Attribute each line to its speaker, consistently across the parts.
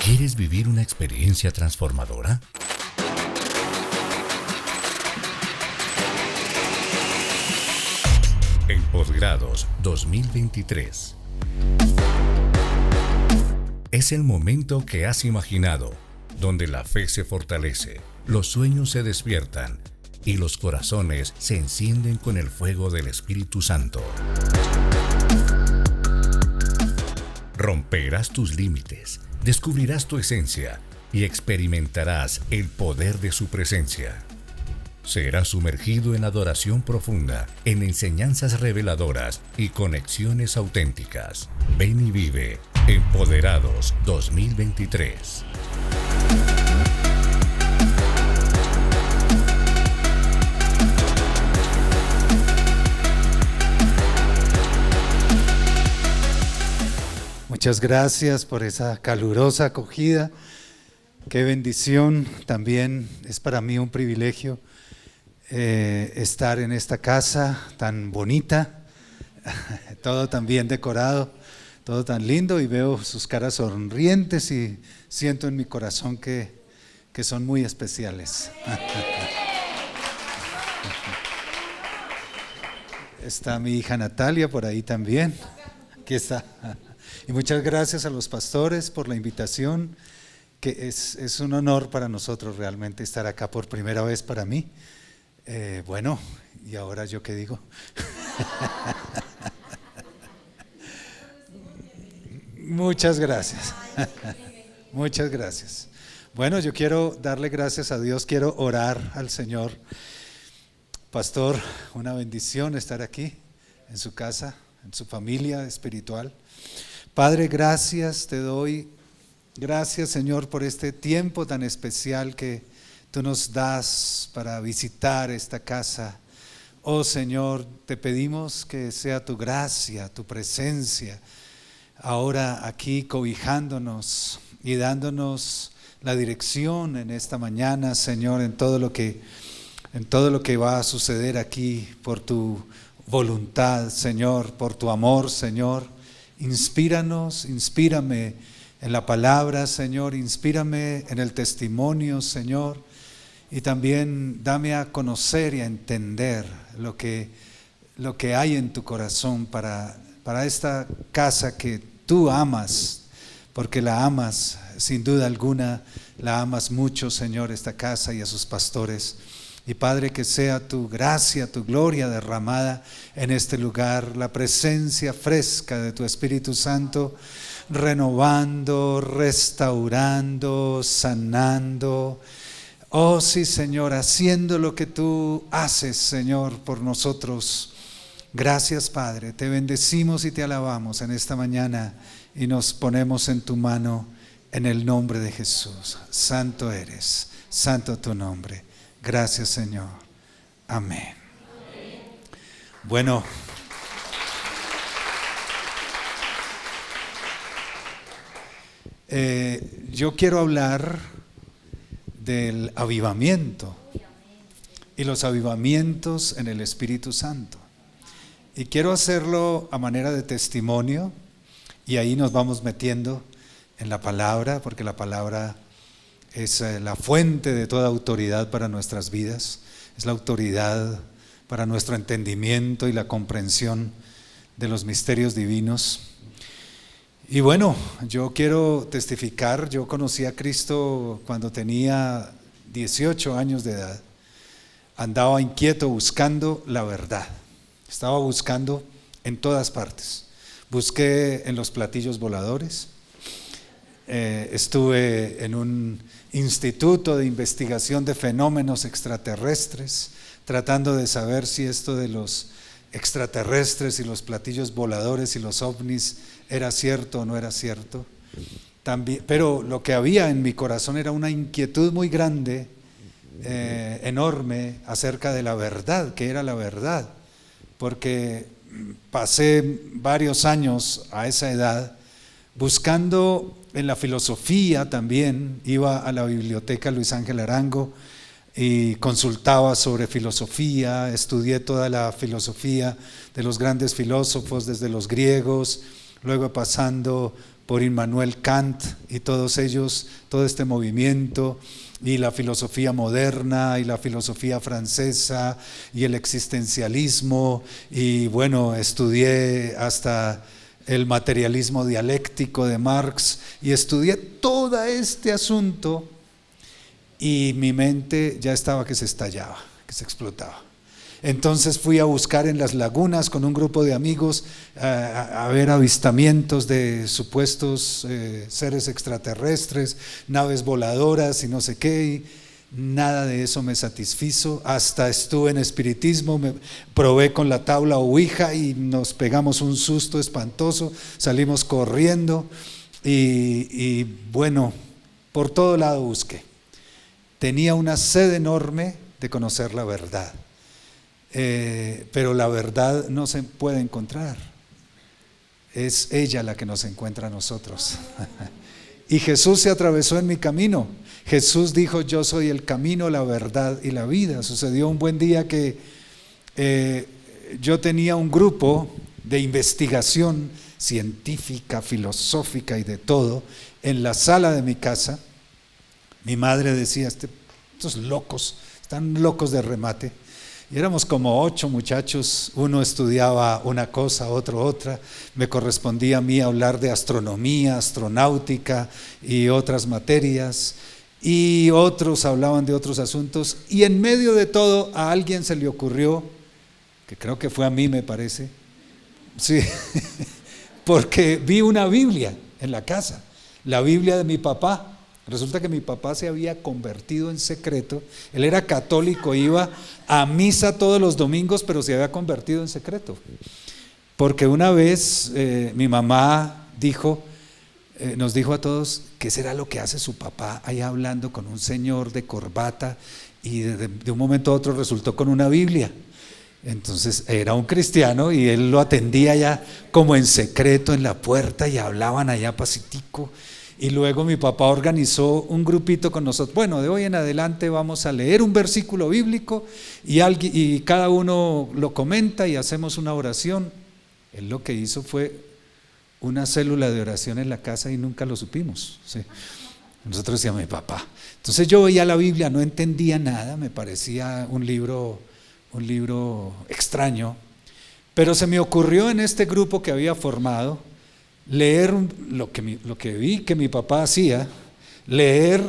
Speaker 1: ¿Quieres vivir una experiencia transformadora? En Posgrados 2023. Es el momento que has imaginado, donde la fe se fortalece, los sueños se despiertan y los corazones se encienden con el fuego del Espíritu Santo. Romperás tus límites, descubrirás tu esencia y experimentarás el poder de su presencia. Serás sumergido en adoración profunda, en enseñanzas reveladoras y conexiones auténticas. Ven y vive Empoderados 2023.
Speaker 2: Muchas gracias por esa calurosa acogida. Qué bendición. También es para mí un privilegio estar en esta casa tan bonita, todo tan bien decorado, todo tan lindo, y veo sus caras sonrientes y siento en mi corazón que son muy especiales. Está mi hija Natalia por ahí también. Aquí está. Y muchas gracias a los pastores por la invitación, que es un honor para nosotros realmente estar acá por primera vez para mí. Bueno, ¿y ahora yo qué digo? Muchas gracias. Muchas gracias. Bueno, yo quiero darle gracias a Dios, quiero orar al Señor. Pastor, una bendición estar aquí, en su casa, en su familia espiritual. Padre, gracias te doy, gracias Señor por este tiempo tan especial que tú nos das para visitar esta casa. Oh Señor, te pedimos que sea tu gracia, tu presencia, ahora aquí cobijándonos y dándonos la dirección en esta mañana, Señor, en todo lo que va a suceder aquí por tu voluntad, Señor, por tu amor, Señor. Inspíranos, inspírame en la palabra, Señor, inspírame en el testimonio, Señor, y también dame a conocer y a entender lo que hay en tu corazón para esta casa que tú amas, porque la amas, sin duda alguna, la amas mucho, Señor, esta casa y a sus pastores. Y Padre, que sea tu gracia, tu gloria derramada en este lugar, la presencia fresca de tu Espíritu Santo, renovando, restaurando, sanando. Oh sí, Señor, haciendo lo que tú haces, Señor, por nosotros. Gracias, Padre, te bendecimos y te alabamos en esta mañana y nos ponemos en tu mano en el nombre de Jesús. Santo eres, santo tu nombre. Gracias, Señor. Amén. Bueno, yo quiero hablar del avivamiento y los avivamientos en el Espíritu Santo. Y quiero hacerlo a manera de testimonio, y ahí nos vamos metiendo en la palabra, porque la palabra es la fuente de toda autoridad para nuestras vidas, es la autoridad para nuestro entendimiento y la comprensión de los misterios divinos. Y bueno, yo quiero testificar, yo conocí a Cristo cuando tenía 18 años de edad, andaba inquieto buscando la verdad, estaba buscando en todas partes, busqué en los platillos voladores, estuve en un instituto de investigación de fenómenos extraterrestres, tratando de saber si esto de los extraterrestres y los platillos voladores y los ovnis era cierto o no era cierto. También, pero lo que había en mi corazón era una inquietud muy grande, enorme, acerca de la verdad, que era la verdad, porque pasé varios años a esa edad buscando en la filosofía. También iba a la biblioteca Luis Ángel Arango y consultaba sobre filosofía, estudié toda la filosofía de los grandes filósofos, desde los griegos, luego pasando por Immanuel Kant y todos ellos, todo este movimiento, y la filosofía moderna y la filosofía francesa y el existencialismo, y bueno, estudié hasta el materialismo dialéctico de Marx y estudié todo este asunto, y mi mente ya estaba que se estallaba, que se explotaba. Entonces fui a buscar en las lagunas con un grupo de amigos a ver avistamientos de supuestos seres extraterrestres, naves voladoras y no sé qué, y nada de eso me satisfizo. Hasta estuve en espiritismo, me probé con la tabla Ouija y nos pegamos un susto espantoso, salimos corriendo y bueno, por todo lado busqué. Tenía una sed enorme de conocer la verdad. Pero la verdad no se puede encontrar, es ella la que nos encuentra a nosotros. Y Jesús se atravesó en mi camino. Jesús dijo: yo soy el camino, la verdad y la vida. Sucedió un buen día que yo tenía un grupo de investigación científica, filosófica y de todo en la sala de mi casa. Mi madre decía: estos locos, están locos de remate. Y éramos como 8 muchachos, uno estudiaba una cosa, otro otra. Me correspondía a mí hablar de astronomía, astronáutica y otras materias, y otros hablaban de otros asuntos, y en medio de todo a alguien se le ocurrió, que creo que fue a mí, me parece, sí, porque vi una Biblia en la casa, la Biblia de mi papá. Resulta que mi papá se había convertido en secreto. Él era católico, iba a misa todos los domingos, pero se había convertido en secreto. Porque una vez mi mamá nos dijo a todos: ¿qué será lo que hace su papá ahí hablando con un señor de corbata? Y de un momento a otro resultó con una Biblia. Entonces era un cristiano y él lo atendía ya como en secreto en la puerta, y hablaban allá pacitico. Y luego mi papá organizó un grupito con nosotros. Bueno, de hoy en adelante vamos a leer un versículo bíblico y cada uno lo comenta y hacemos una oración. Él lo que hizo fue una célula de oración en la casa y nunca lo supimos, ¿sí? Nosotros decíamos: mi papá. Entonces yo veía la Biblia, no entendía nada, me parecía un libro extraño, pero se me ocurrió en este grupo que había formado leer lo que vi que mi papá hacía, leer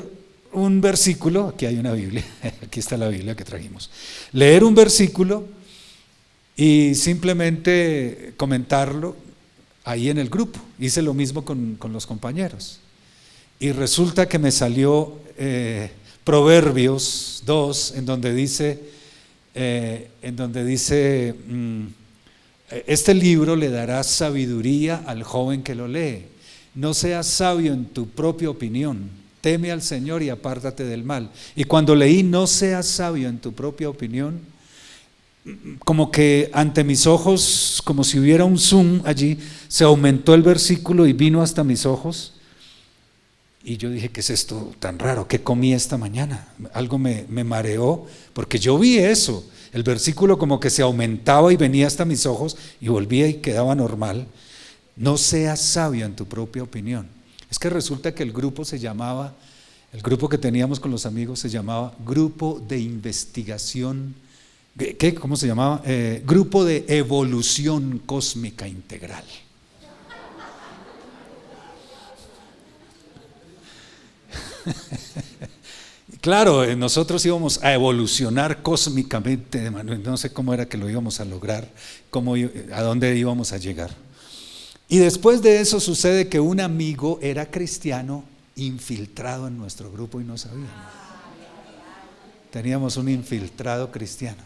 Speaker 2: un versículo. Aquí hay una Biblia, aquí está la Biblia que trajimos. Leer un versículo y simplemente comentarlo ahí en el grupo. Hice lo mismo con los compañeros. Y resulta que me salió Proverbios 2, en donde dice este libro le dará sabiduría al joven que lo lee. No seas sabio en tu propia opinión, teme al Señor y apártate del mal. Y cuando leí no seas sabio en tu propia opinión, como que ante mis ojos, como si hubiera un zoom allí, se aumentó el versículo y vino hasta mis ojos. Y yo dije: ¿qué es esto tan raro? ¿Qué comí esta mañana? Algo me mareó, porque yo vi eso. El versículo como que se aumentaba y venía hasta mis ojos y volvía y quedaba normal. No seas sabio en tu propia opinión. Es que resulta que el grupo que teníamos con los amigos se llamaba Grupo de Investigación, ¿cómo se llamaba? Grupo de Evolución Cósmica Integral. Claro, nosotros íbamos a evolucionar cósmicamente, no sé cómo era que lo íbamos a lograr, a dónde íbamos a llegar. Y después de eso sucede que un amigo era cristiano infiltrado en nuestro grupo y no sabíamos. Teníamos un infiltrado cristiano.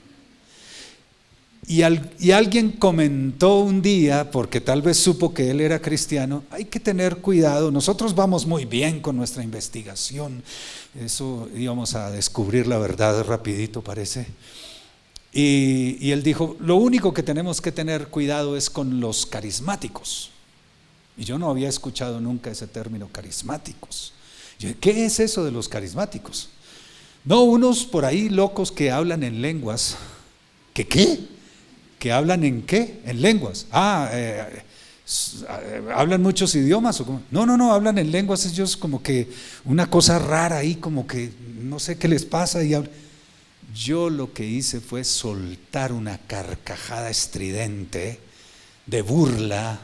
Speaker 2: Y alguien comentó un día, porque tal vez supo que él era cristiano: hay que tener cuidado, nosotros vamos muy bien con nuestra investigación, eso íbamos a descubrir la verdad rapidito, parece. Y él dijo: lo único que tenemos que tener cuidado es con los carismáticos. Y yo no había escuchado nunca ese término, carismáticos. Yo, ¿qué es eso de los carismáticos? No, unos por ahí locos que hablan en lenguas. ¿Qué? ¿Que hablan en qué? En lenguas. ¿Hablan muchos idiomas? ¿O cómo? No, hablan en lenguas ellos como que una cosa rara ahí, como que no sé qué les pasa. Yo lo que hice fue soltar una carcajada estridente de burla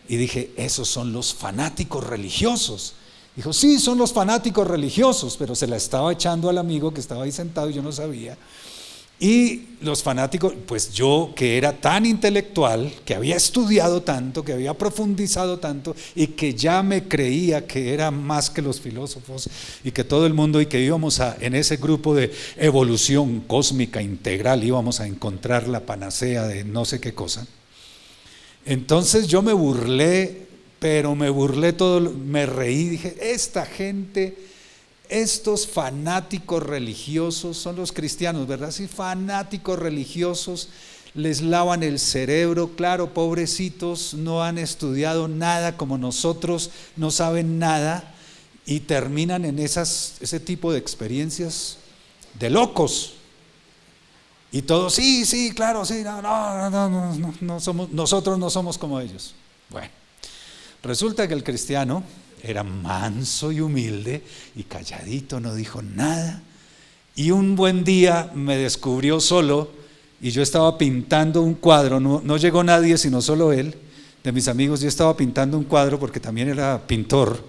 Speaker 2: y dije, esos son los fanáticos religiosos. Dijo, sí, son los fanáticos religiosos, pero se la estaba echando al amigo que estaba ahí sentado y yo no sabía. Y los fanáticos, pues yo que era tan intelectual, que había estudiado tanto, que había profundizado tanto y que ya me creía que era más que los filósofos y que todo el mundo, y que íbamos en ese grupo de evolución cósmica integral, íbamos a encontrar la panacea de no sé qué cosa. Entonces yo me burlé, pero me burlé me reí, dije, esta gente, estos fanáticos religiosos son los cristianos, ¿verdad? Sí, fanáticos religiosos, les lavan el cerebro, claro, pobrecitos, no han estudiado nada como nosotros, no saben nada y terminan en ese tipo de experiencias de locos. Y todos, sí, claro, sí, no somos, nosotros no somos como ellos. Bueno, resulta que el cristiano era manso y humilde y calladito, no dijo nada. Y un buen día me descubrió solo y yo estaba pintando un cuadro, no llegó nadie sino solo él, de mis amigos. Yo estaba pintando un cuadro porque también era pintor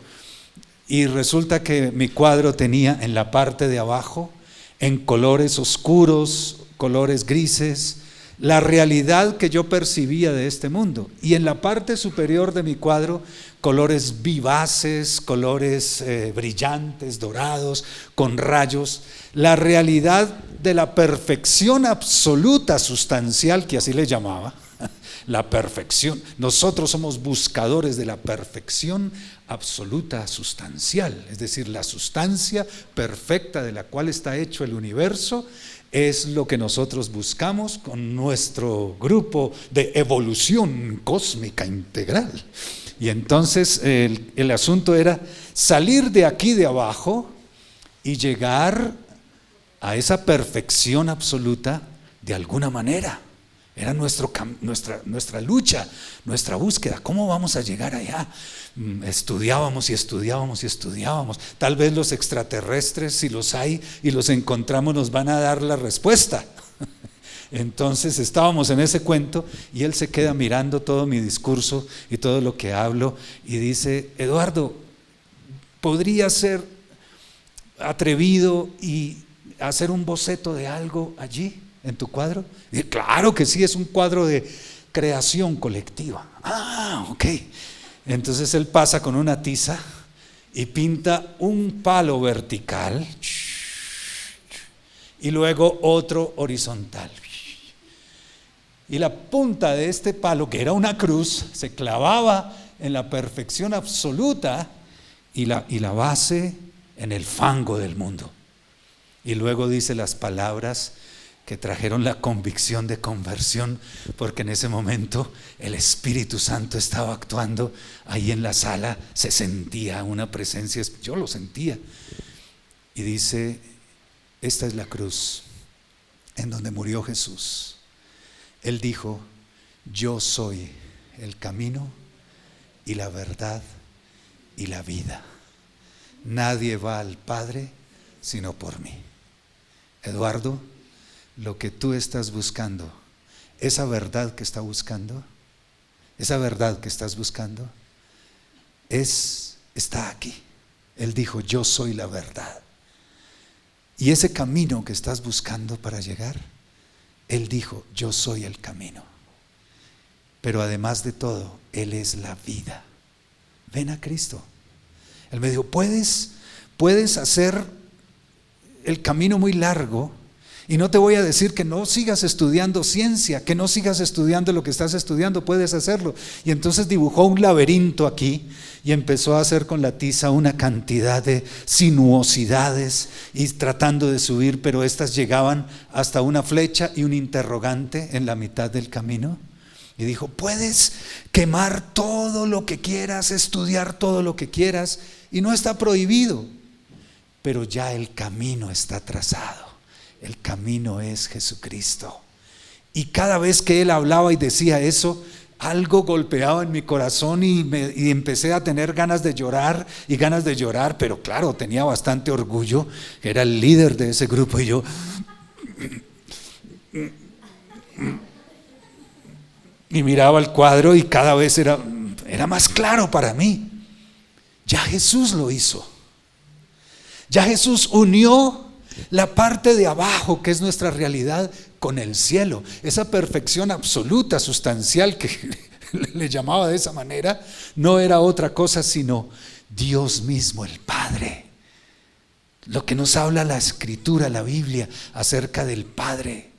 Speaker 2: y resulta que mi cuadro tenía en la parte de abajo, en colores oscuros, colores grises, la realidad que yo percibía de este mundo, y en la parte superior de mi cuadro colores vivaces, colores brillantes, dorados, con rayos, la realidad de la perfección absoluta sustancial, que así le llamaba, la perfección. Nosotros somos buscadores de la perfección absoluta sustancial, es decir, la sustancia perfecta de la cual está hecho el universo. Es lo que nosotros buscamos con nuestro grupo de evolución cósmica integral. Y entonces el asunto era salir de aquí de abajo y llegar a esa perfección absoluta de alguna manera. Era nuestra lucha, nuestra búsqueda. ¿Cómo vamos a llegar allá? Estudiábamos y estudiábamos y estudiábamos. Tal vez los extraterrestres, si los hay y los encontramos, nos van a dar la respuesta. Entonces estábamos en ese cuento y él se queda mirando todo mi discurso y todo lo que hablo y dice, Eduardo, ¿podría ser atrevido y hacer un boceto de algo allí en tu cuadro? Y claro que sí, es un cuadro de creación colectiva. Ok. Entonces él pasa con una tiza y pinta un palo vertical y luego otro horizontal. Y la punta de este palo, que era una cruz, se clavaba en la perfección absoluta y la base en el fango del mundo. Y luego dice las palabras que trajeron la convicción de conversión, porque en ese momento el Espíritu Santo estaba actuando ahí en la sala, se sentía una presencia, yo lo sentía. Y dice, esta es la cruz en donde murió Jesús. Él dijo, yo soy el camino y la verdad y la vida. Nadie va al Padre sino por mí. Eduardo, lo que tú estás buscando, esa verdad que estás buscando, está aquí. Él dijo, yo soy la verdad. Y ese camino que estás buscando para llegar, Él dijo, yo soy el camino. Pero además de todo, Él es la vida. Ven a Cristo. Él me dijo, puedes hacer el camino muy largo. Y no te voy a decir que no sigas estudiando ciencia, que no sigas estudiando lo que estás estudiando, puedes hacerlo. Y entonces dibujó un laberinto aquí y empezó a hacer con la tiza una cantidad de sinuosidades y tratando de subir, pero estas llegaban hasta una flecha y un interrogante en la mitad del camino. Y dijo, puedes quemar todo lo que quieras, estudiar todo lo que quieras, y no está prohibido, pero ya el camino está trazado. El camino es Jesucristo. Y cada vez que él hablaba y decía eso, algo golpeaba en mi corazón y empecé a tener ganas de llorar y ganas de llorar, pero claro, tenía bastante orgullo, era el líder de ese grupo y yo y miraba el cuadro y cada vez era más claro para mí. Ya Jesús lo hizo. Ya Jesús unió la parte de abajo, que es nuestra realidad, con el cielo. Esa perfección absoluta, sustancial, que le llamaba de esa manera, no era otra cosa sino Dios mismo, el Padre. Lo que nos habla la Escritura, la Biblia, acerca del Padre.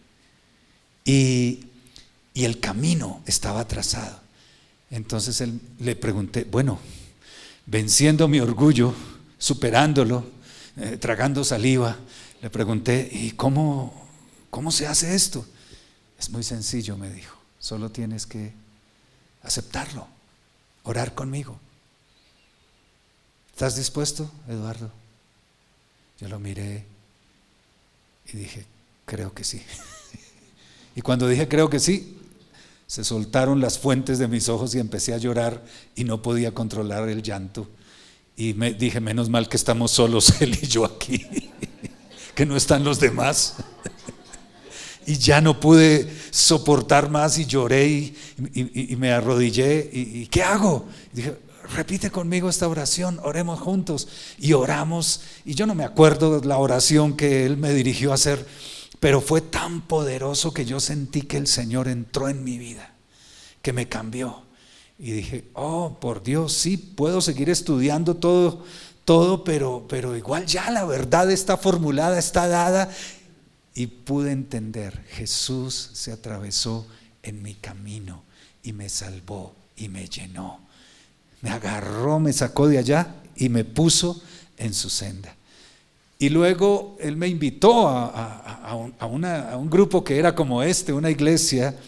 Speaker 2: Y el camino estaba trazado. Entonces le pregunté, bueno, venciendo mi orgullo, superándolo, tragando saliva, le pregunté, ¿y cómo se hace esto? Es muy sencillo, me dijo, solo tienes que aceptarlo, orar conmigo. ¿Estás dispuesto, Eduardo? Yo lo miré y dije, creo que sí. Y cuando dije creo que sí, se soltaron las fuentes de mis ojos y empecé a llorar y no podía controlar el llanto. Y me dije, menos mal que estamos solos él y yo aquí, que no están los demás. Y ya no pude soportar más y lloré y me arrodillé. ¿Y qué hago? Y dije, repite conmigo esta oración, oremos juntos. Y oramos, y yo no me acuerdo la oración que él me dirigió a hacer, pero fue tan poderoso que yo sentí que el Señor entró en mi vida, que me cambió. Y dije, oh, por Dios, sí, puedo seguir estudiando todo, pero igual ya la verdad está formulada, está dada. Y pude entender, Jesús se atravesó en mi camino y me salvó y me llenó. Me agarró, me sacó de allá y me puso en su senda. Y luego él me invitó a un grupo que era como una iglesia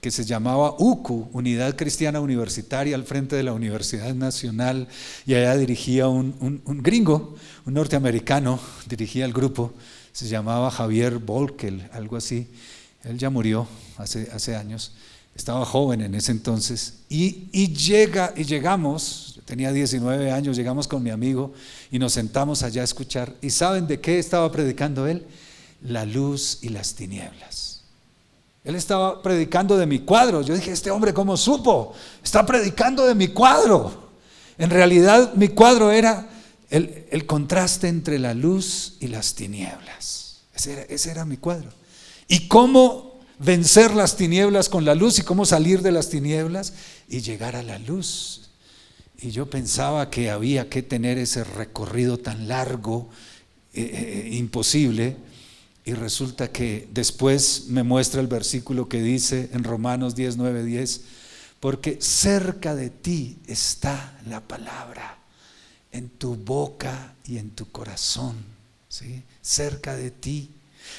Speaker 2: que se llamaba UCU, Unidad Cristiana Universitaria, al frente de la Universidad Nacional, y allá dirigía un gringo, un norteamericano, dirigía el grupo, se llamaba Javier Volkel, algo así. Él ya murió hace años, estaba joven en ese entonces, y llegamos, yo tenía 19 años, llegamos con mi amigo y nos sentamos allá a escuchar. ¿Y saben de qué estaba predicando él? La luz y las tinieblas. Él estaba predicando de mi cuadro. Yo dije, este hombre, ¿cómo supo? Está predicando de mi cuadro. En realidad mi cuadro era el contraste entre la luz y las tinieblas. Ese era mi cuadro. ¿Y cómo vencer las tinieblas con la luz? ¿Y cómo salir de las tinieblas y llegar a la luz? Y yo pensaba que había que tener ese recorrido tan largo, imposible. Y resulta que después me muestra el versículo que dice en Romanos 10:9-10, porque cerca de ti está la palabra, en tu boca y en tu corazón, ¿sí? Cerca de ti.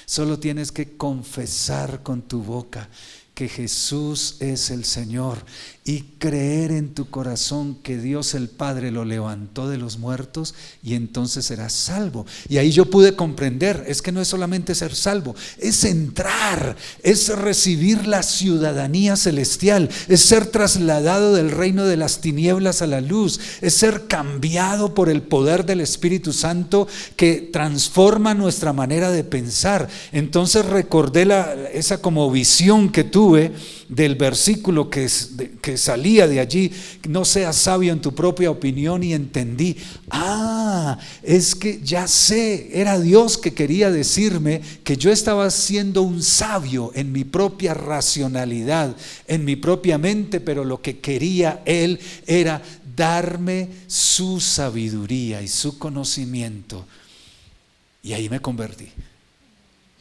Speaker 2: Solo tienes que confesar con tu boca que Jesús es el Señor y creer en tu corazón que Dios el Padre lo levantó de los muertos, y entonces serás salvo. Y ahí yo pude comprender, es que no es solamente ser salvo, es entrar, es recibir la ciudadanía celestial, es ser trasladado del reino de las tinieblas a la luz, es ser cambiado por el poder del Espíritu Santo que transforma nuestra manera de pensar. Entonces recordé esa como visión que tuve del versículo que salía de allí, no seas sabio en tu propia opinión, y entendí, es que ya sé, era Dios que quería decirme que yo estaba siendo un sabio en mi propia racionalidad, en mi propia mente, pero lo que quería Él era darme su sabiduría y su conocimiento, y ahí me convertí.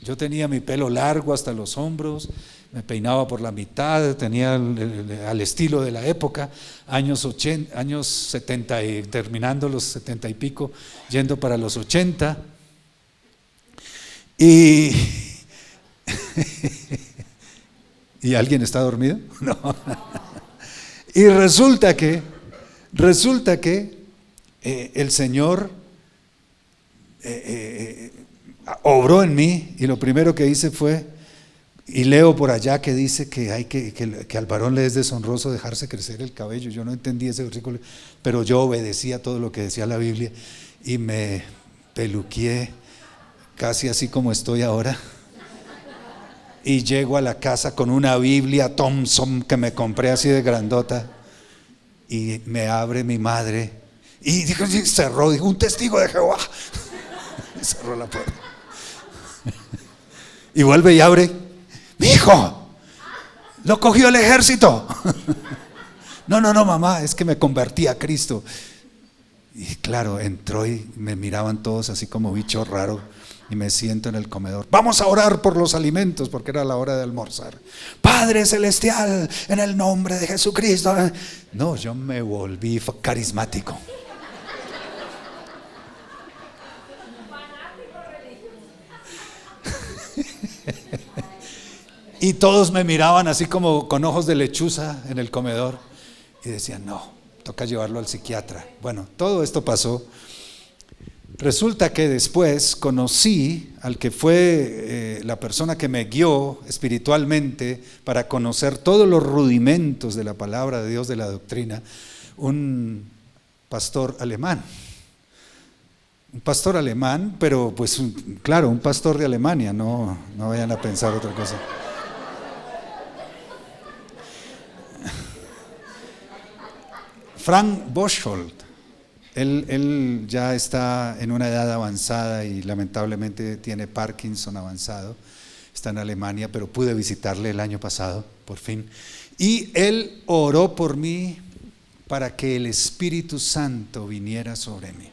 Speaker 2: Yo tenía mi pelo largo hasta los hombros, me peinaba por la mitad, tenía al estilo de la época, años 70 y terminando los 70 y pico, yendo para los 80. ¿Y alguien está dormido? No. Y resulta que el Señor obró en mí, y lo primero que hice fue Y leo por allá que dice que al varón le es deshonroso dejarse crecer el cabello. Yo no entendí ese versículo, pero yo obedecía todo lo que decía la Biblia y me peluqué casi así como estoy ahora. Y llego a la casa con una Biblia Thompson que me compré así de grandota, y me abre mi madre y cerró, dijo: un testigo de Jehová. Y cerró la puerta. Y vuelve y abre: mi hijo, lo cogió el ejército. No, mamá, es que me convertí a Cristo. Y claro, entró y me miraban todos así como bicho raro. Y me siento en el comedor. Vamos a orar por los alimentos, porque era la hora de almorzar. Padre celestial, en el nombre de Jesucristo. No, yo me volví carismático. Y todos me miraban así como con ojos de lechuza en el comedor. Y decían: no, toca llevarlo al psiquiatra. Bueno, todo esto pasó. Resulta que después conocí al que fue la persona que me guió espiritualmente para conocer todos los rudimentos de la palabra de Dios, de la doctrina, un pastor alemán. Un pastor alemán, pero pues claro, un pastor de Alemania, no vayan a pensar otra cosa. Frank Bosholt. Él ya está en una edad avanzada y lamentablemente tiene Parkinson avanzado. Está en Alemania, pero pude visitarle el año pasado, por fin. Y él oró por mí para que el Espíritu Santo viniera sobre mí.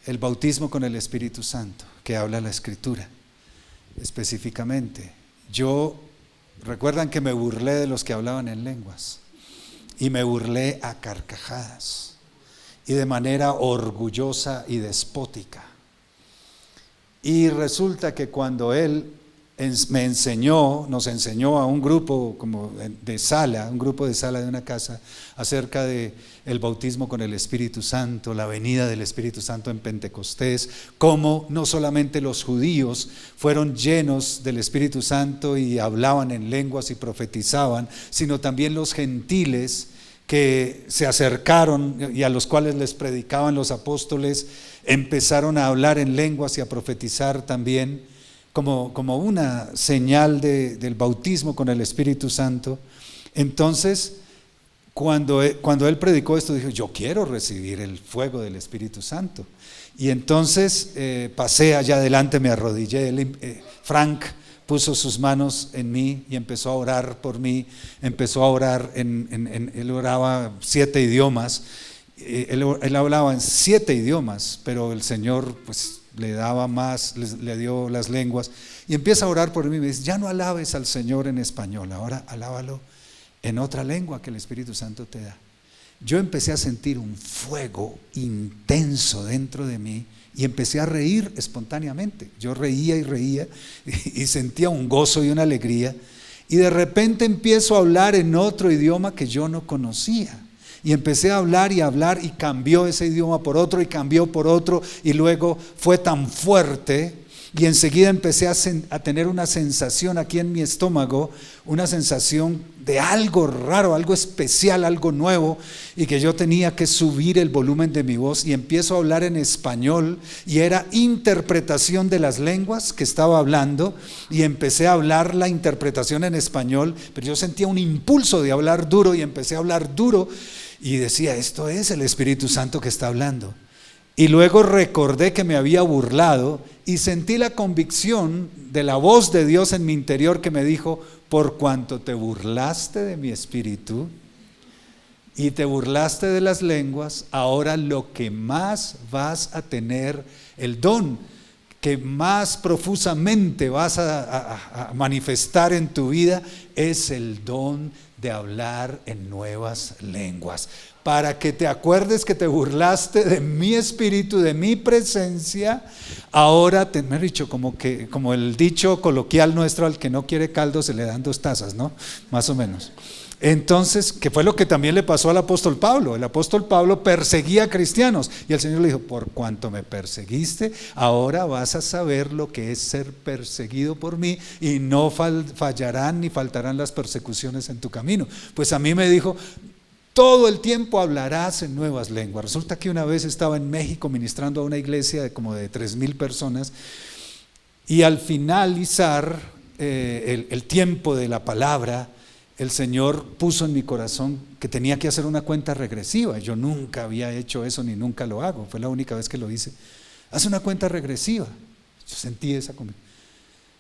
Speaker 2: El bautismo con el Espíritu Santo, que habla la Escritura específicamente. Recuerdan que me burlé de los que hablaban en lenguas, y me burlé a carcajadas y de manera orgullosa y despótica. Y resulta que cuando él nos enseñó a un grupo como de sala, un grupo de sala de una casa, acerca de el bautismo con el Espíritu Santo, la venida del Espíritu Santo en Pentecostés, cómo no solamente los judíos fueron llenos del Espíritu Santo y hablaban en lenguas y profetizaban, sino también los gentiles que se acercaron y a los cuales les predicaban los apóstoles, empezaron a hablar en lenguas y a profetizar también, como una señal del bautismo con el Espíritu Santo. Entonces, cuando él predicó esto, dije: yo quiero recibir el fuego del Espíritu Santo. Y entonces pasé allá adelante, me arrodillé. Frank puso sus manos en mí y empezó a orar por mí. Empezó a orar él oraba 7 idiomas. Él hablaba en 7 idiomas, pero el Señor pues le daba más, le dio las lenguas. Y empieza a orar por mí y me dice: ya no alabes al Señor en español, ahora alábalo en otra lengua que el Espíritu Santo te da. Yo empecé a sentir un fuego intenso dentro de mí y empecé a reír espontáneamente. Yo reía y reía y sentía un gozo y una alegría, y de repente empiezo a hablar en otro idioma que yo no conocía, y empecé a hablar y cambió ese idioma por otro y cambió por otro, y luego fue tan fuerte y enseguida empecé a tener una sensación aquí en mi estómago, una sensación de algo raro, algo especial, algo nuevo, y que yo tenía que subir el volumen de mi voz, y empiezo a hablar en español, y era interpretación de las lenguas que estaba hablando, y empecé a hablar la interpretación en español, pero yo sentía un impulso de hablar duro, y empecé a hablar duro, y decía: esto es el Espíritu Santo que está hablando. Y luego recordé que me había burlado y sentí la convicción de la voz de Dios en mi interior que me dijo: por cuanto te burlaste de mi espíritu y te burlaste de las lenguas, ahora lo que más vas a tener, el don que más profusamente vas a manifestar en tu vida, es el don de hablar en nuevas lenguas, para que te acuerdes que te burlaste de mi espíritu, de mi presencia. Ahora me he dicho, como el dicho coloquial nuestro: al que no quiere caldo se le dan 2 tazas, ¿no? Más o menos. Entonces, ¿qué fue lo que también le pasó al apóstol Pablo? El apóstol Pablo perseguía a cristianos y el Señor le dijo: por cuanto me perseguiste, ahora vas a saber lo que es ser perseguido por mí, y no fallarán ni faltarán las persecuciones en tu camino. Pues a mí me dijo: todo el tiempo hablarás en nuevas lenguas. Resulta que una vez estaba en México ministrando a una iglesia de como de 3,000 personas, y al finalizar el tiempo de la palabra, el Señor puso en mi corazón que tenía que hacer una cuenta regresiva. Yo nunca había hecho eso, ni nunca lo hago, fue la única vez que lo hice. Haz una cuenta regresiva. Yo sentí esa convicción.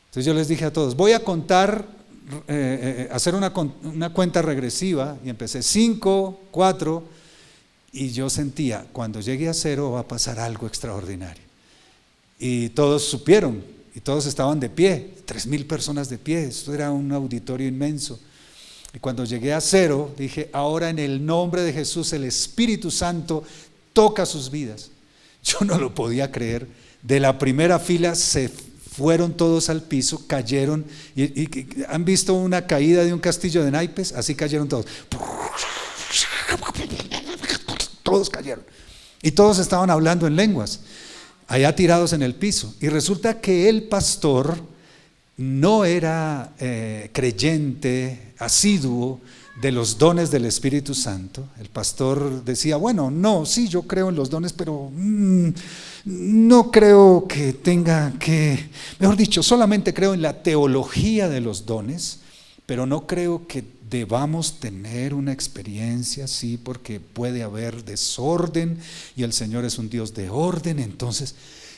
Speaker 2: Entonces yo les dije a todos: voy a contar, hacer una cuenta regresiva, y empecé 5, 4, y yo sentía: cuando llegue a 0 va a pasar algo extraordinario. Y todos supieron, y todos estaban de pie, 3,000 personas de pie, esto era un auditorio inmenso. Y cuando llegué a 0, dije: ahora en el nombre de Jesús el Espíritu Santo toca sus vidas. Yo no lo podía creer. De la primera fila se fueron todos al piso, cayeron. Y ¿han visto una caída de un castillo de naipes? Así cayeron todos. Todos cayeron. Y todos estaban hablando en lenguas, allá tirados en el piso. Y resulta que el pastor no era creyente asiduo de los dones del Espíritu Santo. El pastor decía: bueno, no, sí, yo creo en los dones, pero no creo que tenga que, mejor dicho, solamente creo en la teología de los dones, pero no creo que debamos tener una experiencia así, porque puede haber desorden y el Señor es un Dios de orden. Entonces,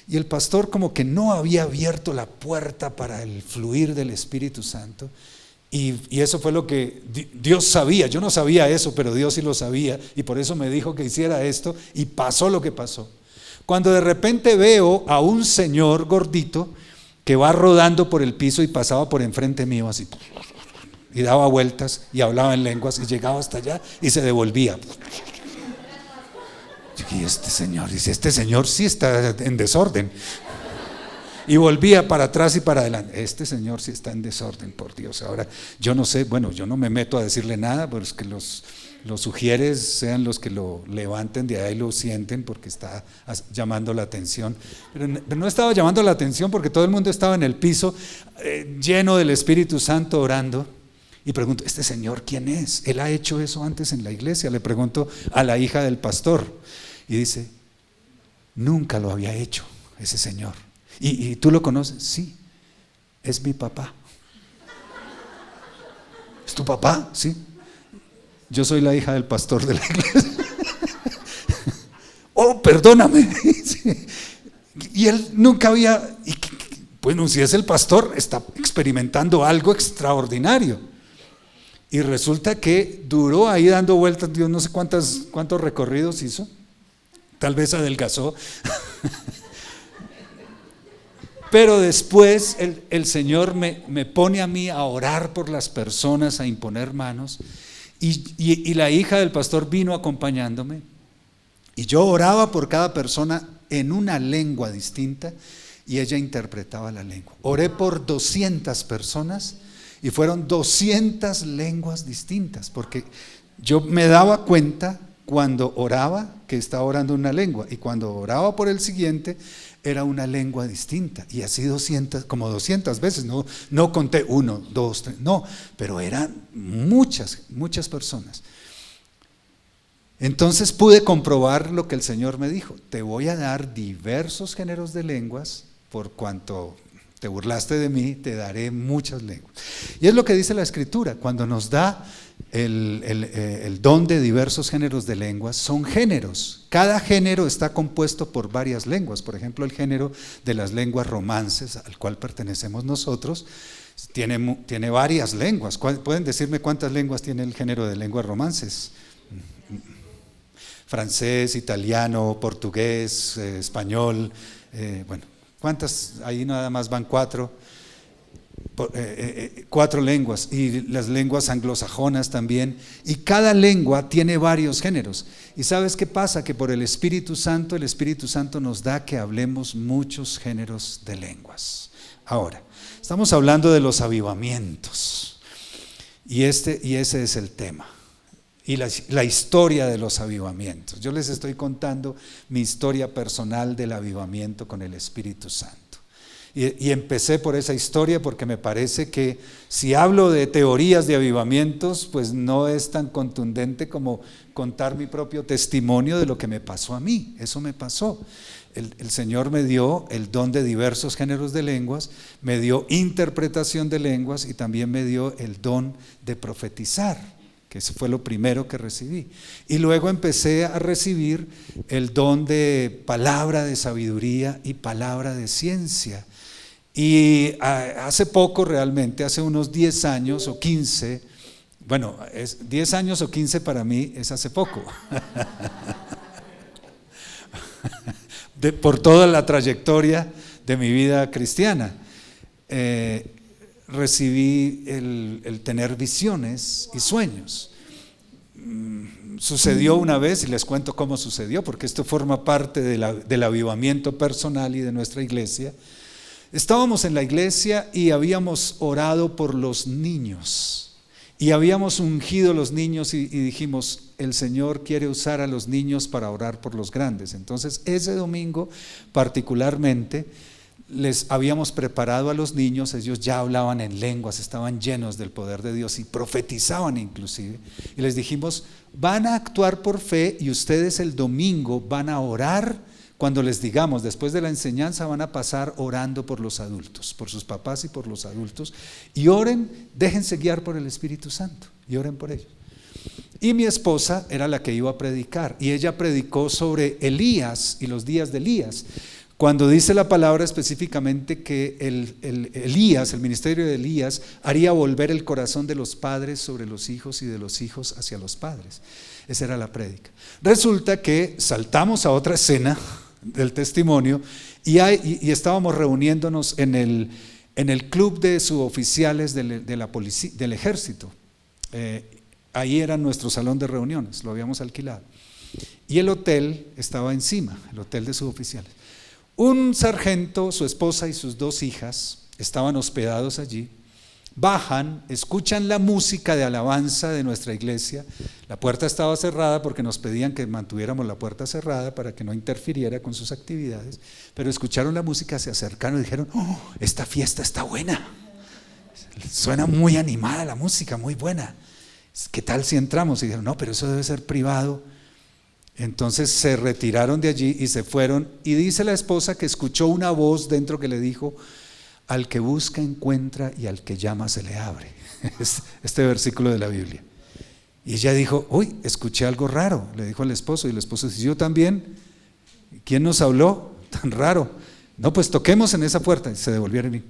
Speaker 2: y el pastor como que no había abierto la puerta para el fluir del Espíritu Santo, y eso fue lo que Dios sabía. Yo no sabía eso, pero Dios sí lo sabía, y por eso me dijo que hiciera esto, y pasó lo que pasó. Cuando de repente veo a un señor gordito que va rodando por el piso y pasaba por enfrente mío así, y daba vueltas y hablaba en lenguas y llegaba hasta allá y se devolvía. Y este señor, dice: este señor sí está en desorden. Y volvía para atrás y para adelante. Este señor sí está en desorden, por Dios. Ahora, yo no sé, bueno, yo no me meto a decirle nada, pero es que los sugieres sean los que lo levanten de ahí y lo sienten, porque está llamando la atención. Pero no estaba llamando la atención, porque todo el mundo estaba en el piso, lleno del Espíritu Santo, orando. Y pregunto: ¿este señor quién es? Él ha hecho eso antes en la iglesia. Le pregunto a la hija del pastor, y dice: nunca lo había hecho ese señor. ¿Y tú lo conoces? Sí, es mi papá. ¿Es tu papá? Sí. Yo soy la hija del pastor de la iglesia. Oh, perdóname. Y él nunca había, bueno, si es el pastor, está experimentando algo extraordinario. Y resulta que duró ahí dando vueltas, Dios no sé cuántos recorridos hizo, tal vez adelgazó. Pero después el Señor me pone a mí a orar por las personas, a imponer manos, y la hija del pastor vino acompañándome, y yo oraba por cada persona en una lengua distinta, y ella interpretaba la lengua. Oré por 200 personas y fueron 200 lenguas distintas, porque yo me daba cuenta cuando oraba que estaba orando una lengua, y cuando oraba por el siguiente era una lengua distinta, y así 200 veces, no conté 1, 2, 3, no, pero eran muchas personas. Entonces pude comprobar lo que el Señor me dijo: te voy a dar diversos géneros de lenguas, por cuanto te burlaste de mí, te daré muchas lenguas. Y es lo que dice la Escritura, cuando nos da el don de diversos géneros de lenguas, son géneros. Cada género está compuesto por varias lenguas. Por ejemplo, el género de las lenguas romances, al cual pertenecemos nosotros, tiene varias lenguas. ¿Pueden decirme cuántas lenguas tiene el género de lenguas romances? Francés, italiano, portugués, español, bueno, ¿cuántas? Ahí nada más van 4 lenguas, y las lenguas anglosajonas también, y cada lengua tiene varios géneros. ¿Y sabes qué pasa? Que por el Espíritu Santo nos da que hablemos muchos géneros de lenguas. Ahora, estamos hablando de los avivamientos, Y ese es el tema. Y la historia de los avivamientos. Yo les estoy contando mi historia personal del avivamiento con el Espíritu Santo. Y empecé por esa historia porque me parece que si hablo de teorías de avivamientos, pues no es tan contundente como contar mi propio testimonio de lo que me pasó a mí. Eso me pasó. El Señor me dio el don de diversos géneros de lenguas, me dio interpretación de lenguas y también me dio el don de profetizar, que eso fue lo primero que recibí. Y luego empecé a recibir el don de palabra de sabiduría y palabra de ciencia. Y hace poco realmente, hace unos 10 años o 15, bueno, 10 años o 15 para mí es hace poco. Por toda la trayectoria de mi vida cristiana, recibí el tener visiones y sueños. Sucedió una vez, y les cuento cómo sucedió, porque esto forma parte del avivamiento personal y de nuestra iglesia. Estábamos en la iglesia y habíamos orado por los niños y habíamos ungido a los niños y dijimos, el Señor quiere usar a los niños para orar por los grandes. Entonces ese domingo particularmente les habíamos preparado a los niños, ellos ya hablaban en lenguas, estaban llenos del poder de Dios y profetizaban inclusive, y les dijimos, van a actuar por fe y ustedes el domingo van a orar. Cuando les digamos, después de la enseñanza van a pasar orando por los adultos, por sus papás y por los adultos, y oren, déjense guiar por el Espíritu Santo y oren por ellos. Y mi esposa era la que iba a predicar y ella predicó sobre Elías y los días de Elías, cuando dice la palabra específicamente que Elías, el ministerio de Elías, haría volver el corazón de los padres sobre los hijos y de los hijos hacia los padres. Esa era la prédica. Resulta que saltamos a otra escena del testimonio y estábamos reuniéndonos en el club de suboficiales de la policía, del ejército. Ahí era nuestro salón de reuniones, lo habíamos alquilado. Y el hotel estaba encima, el hotel de suboficiales. Un sargento, su esposa y sus 2 hijas estaban hospedados allí. Bajan, escuchan la música de alabanza de nuestra iglesia. La puerta estaba cerrada porque nos pedían que mantuviéramos la puerta cerrada para que no interfiriera con sus actividades, pero escucharon la música, se acercaron y dijeron, oh, esta fiesta está buena, suena muy animada la música, muy buena, ¿qué tal si entramos? Y dijeron, no, pero eso debe ser privado. Entonces se retiraron de allí y se fueron, y dice la esposa que escuchó una voz dentro que le dijo, al que busca encuentra y al que llama se le abre. Este versículo de la Biblia. Y ella dijo, uy, escuché algo raro, le dijo al esposo, y el esposo dice, yo también. ¿Quién nos habló? Tan raro. No, pues toquemos en esa puerta. Y se devolvieron y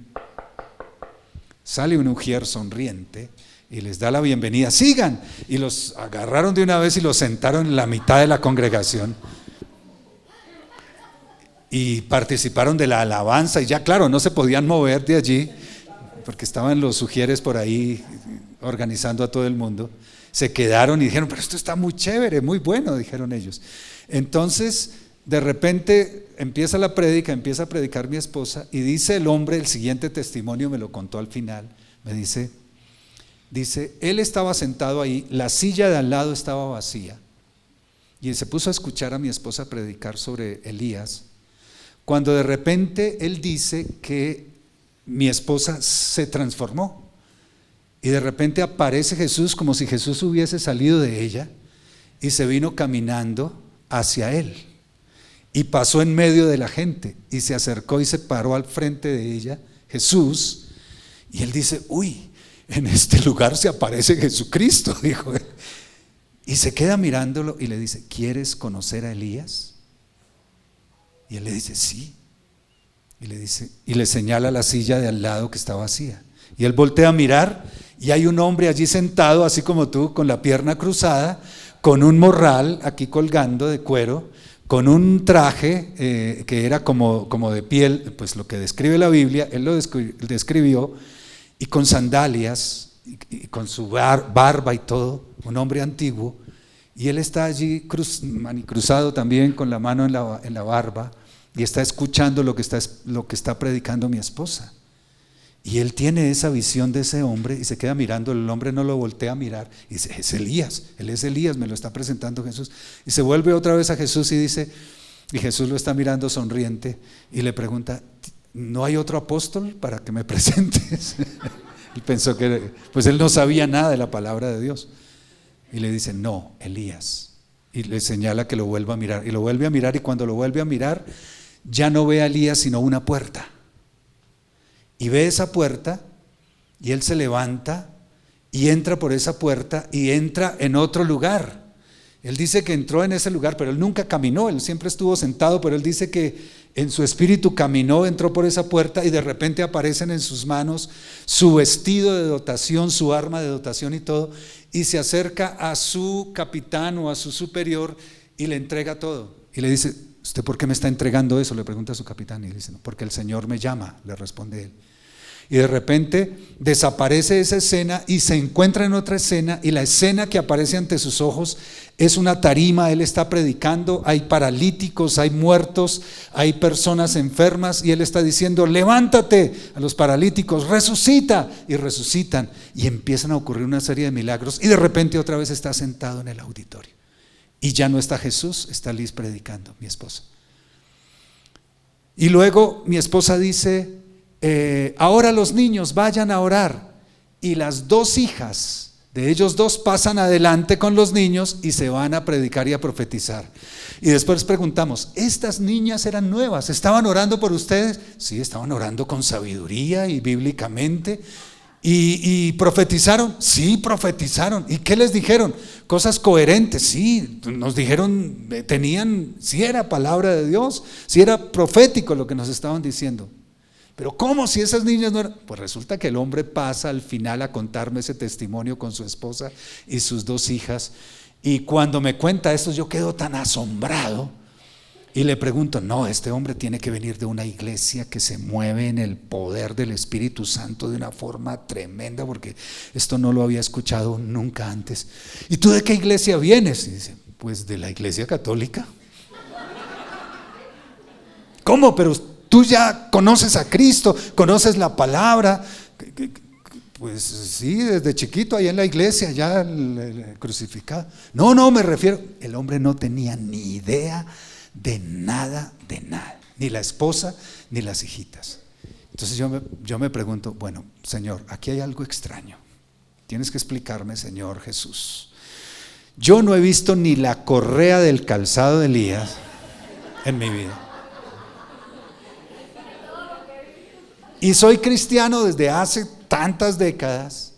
Speaker 2: sale un ujier sonriente y les da la bienvenida, sigan. Y los agarraron de una vez y los sentaron en la mitad de la congregación. Y participaron de la alabanza y ya claro, no se podían mover de allí porque estaban los ujieres por ahí organizando a todo el mundo. Se quedaron y dijeron, pero esto está muy chévere, muy bueno, dijeron ellos. Entonces de repente empieza la prédica, empieza a predicar mi esposa y dice el hombre, el siguiente testimonio me lo contó al final, me dice, él estaba sentado ahí, la silla de al lado estaba vacía y se puso a escuchar a mi esposa predicar sobre Elías. Cuando de repente él dice que mi esposa se transformó y de repente aparece Jesús como si Jesús hubiese salido de ella y se vino caminando hacia él y pasó en medio de la gente y se acercó y se paró al frente de ella, Jesús, y él dice, uy, en este lugar se aparece Jesucristo, dijo él, y se queda mirándolo y le dice, ¿quieres conocer a Elías? Y él le dice, sí. Y le señala la silla de al lado que está vacía. Y él voltea a mirar y hay un hombre allí sentado, así como tú, con la pierna cruzada, con un morral aquí colgando de cuero, con un traje que era como de piel, pues lo que describe la Biblia, él lo describió, y con sandalias, y con su barba y todo, un hombre antiguo. Y él está allí cruzado también con la mano en la barba y está escuchando lo que está predicando mi esposa. Y él tiene esa visión de ese hombre y se queda mirando, el hombre no lo voltea a mirar y dice, es Elías, él es Elías, me lo está presentando Jesús. Y se vuelve otra vez a Jesús y dice, y Jesús lo está mirando sonriente y le pregunta, ¿no hay otro apóstol para que me presentes? Él pensó que, pues él no sabía nada de la palabra de Dios. Y le dice, no, Elías. Y le señala que lo vuelva a mirar. Y lo vuelve a mirar, y cuando lo vuelve a mirar, ya no ve a Elías sino una puerta. Y ve esa puerta, y él se levanta, y entra por esa puerta, y entra en otro lugar. Él dice que entró en ese lugar, pero él nunca caminó, él siempre estuvo sentado, pero él dice que en su espíritu caminó, entró por esa puerta y de repente aparecen en sus manos su vestido de dotación, su arma de dotación y todo, y se acerca a su capitán o a su superior y le entrega todo. Y le dice, ¿usted por qué me está entregando eso? Le pregunta a su capitán y le dice, no, porque el Señor me llama, le responde él. Y de repente desaparece esa escena y se encuentra en otra escena, y la escena que aparece ante sus ojos es una tarima. Él está predicando, hay paralíticos, hay muertos, hay personas enfermas, y él está diciendo, levántate a los paralíticos, resucita, y resucitan, y empiezan a ocurrir una serie de milagros, y de repente otra vez está sentado en el auditorio, y ya no está Jesús, está Liz predicando, mi esposa. Y luego mi esposa dice, ahora los niños vayan a orar, y las dos hijas de ellos dos pasan adelante con los niños y se van a predicar y a profetizar. Y después preguntamos, ¿estas niñas eran nuevas? ¿Estaban orando por ustedes? Sí, estaban orando con sabiduría y bíblicamente. ¿Y profetizaron? Sí, profetizaron. ¿Y qué les dijeron? Cosas coherentes. Sí, nos dijeron, sí era palabra de Dios, sí era profético lo que nos estaban diciendo. Pero ¿cómo si esas niñas no eran? Pues resulta que el hombre pasa al final a contarme ese testimonio con su esposa y sus dos hijas, y cuando me cuenta esto yo quedo tan asombrado y le pregunto, no, este hombre tiene que venir de una iglesia que se mueve en el poder del Espíritu Santo de una forma tremenda, porque esto no lo había escuchado nunca antes. ¿Y tú de qué iglesia vienes? Y dice, pues de la Iglesia Católica. ¿Cómo? Pero tú ya conoces a Cristo, conoces la palabra. Pues sí, desde chiquito ahí en la iglesia, ya crucificado. No, me refiero, el hombre no tenía ni idea de nada, ni la esposa, ni las hijitas. Entonces yo me pregunto, bueno, Señor, aquí hay algo extraño. Tienes que explicarme, Señor Jesús. Yo no he visto ni la correa del calzado de Elías en mi vida. Y soy cristiano desde hace tantas décadas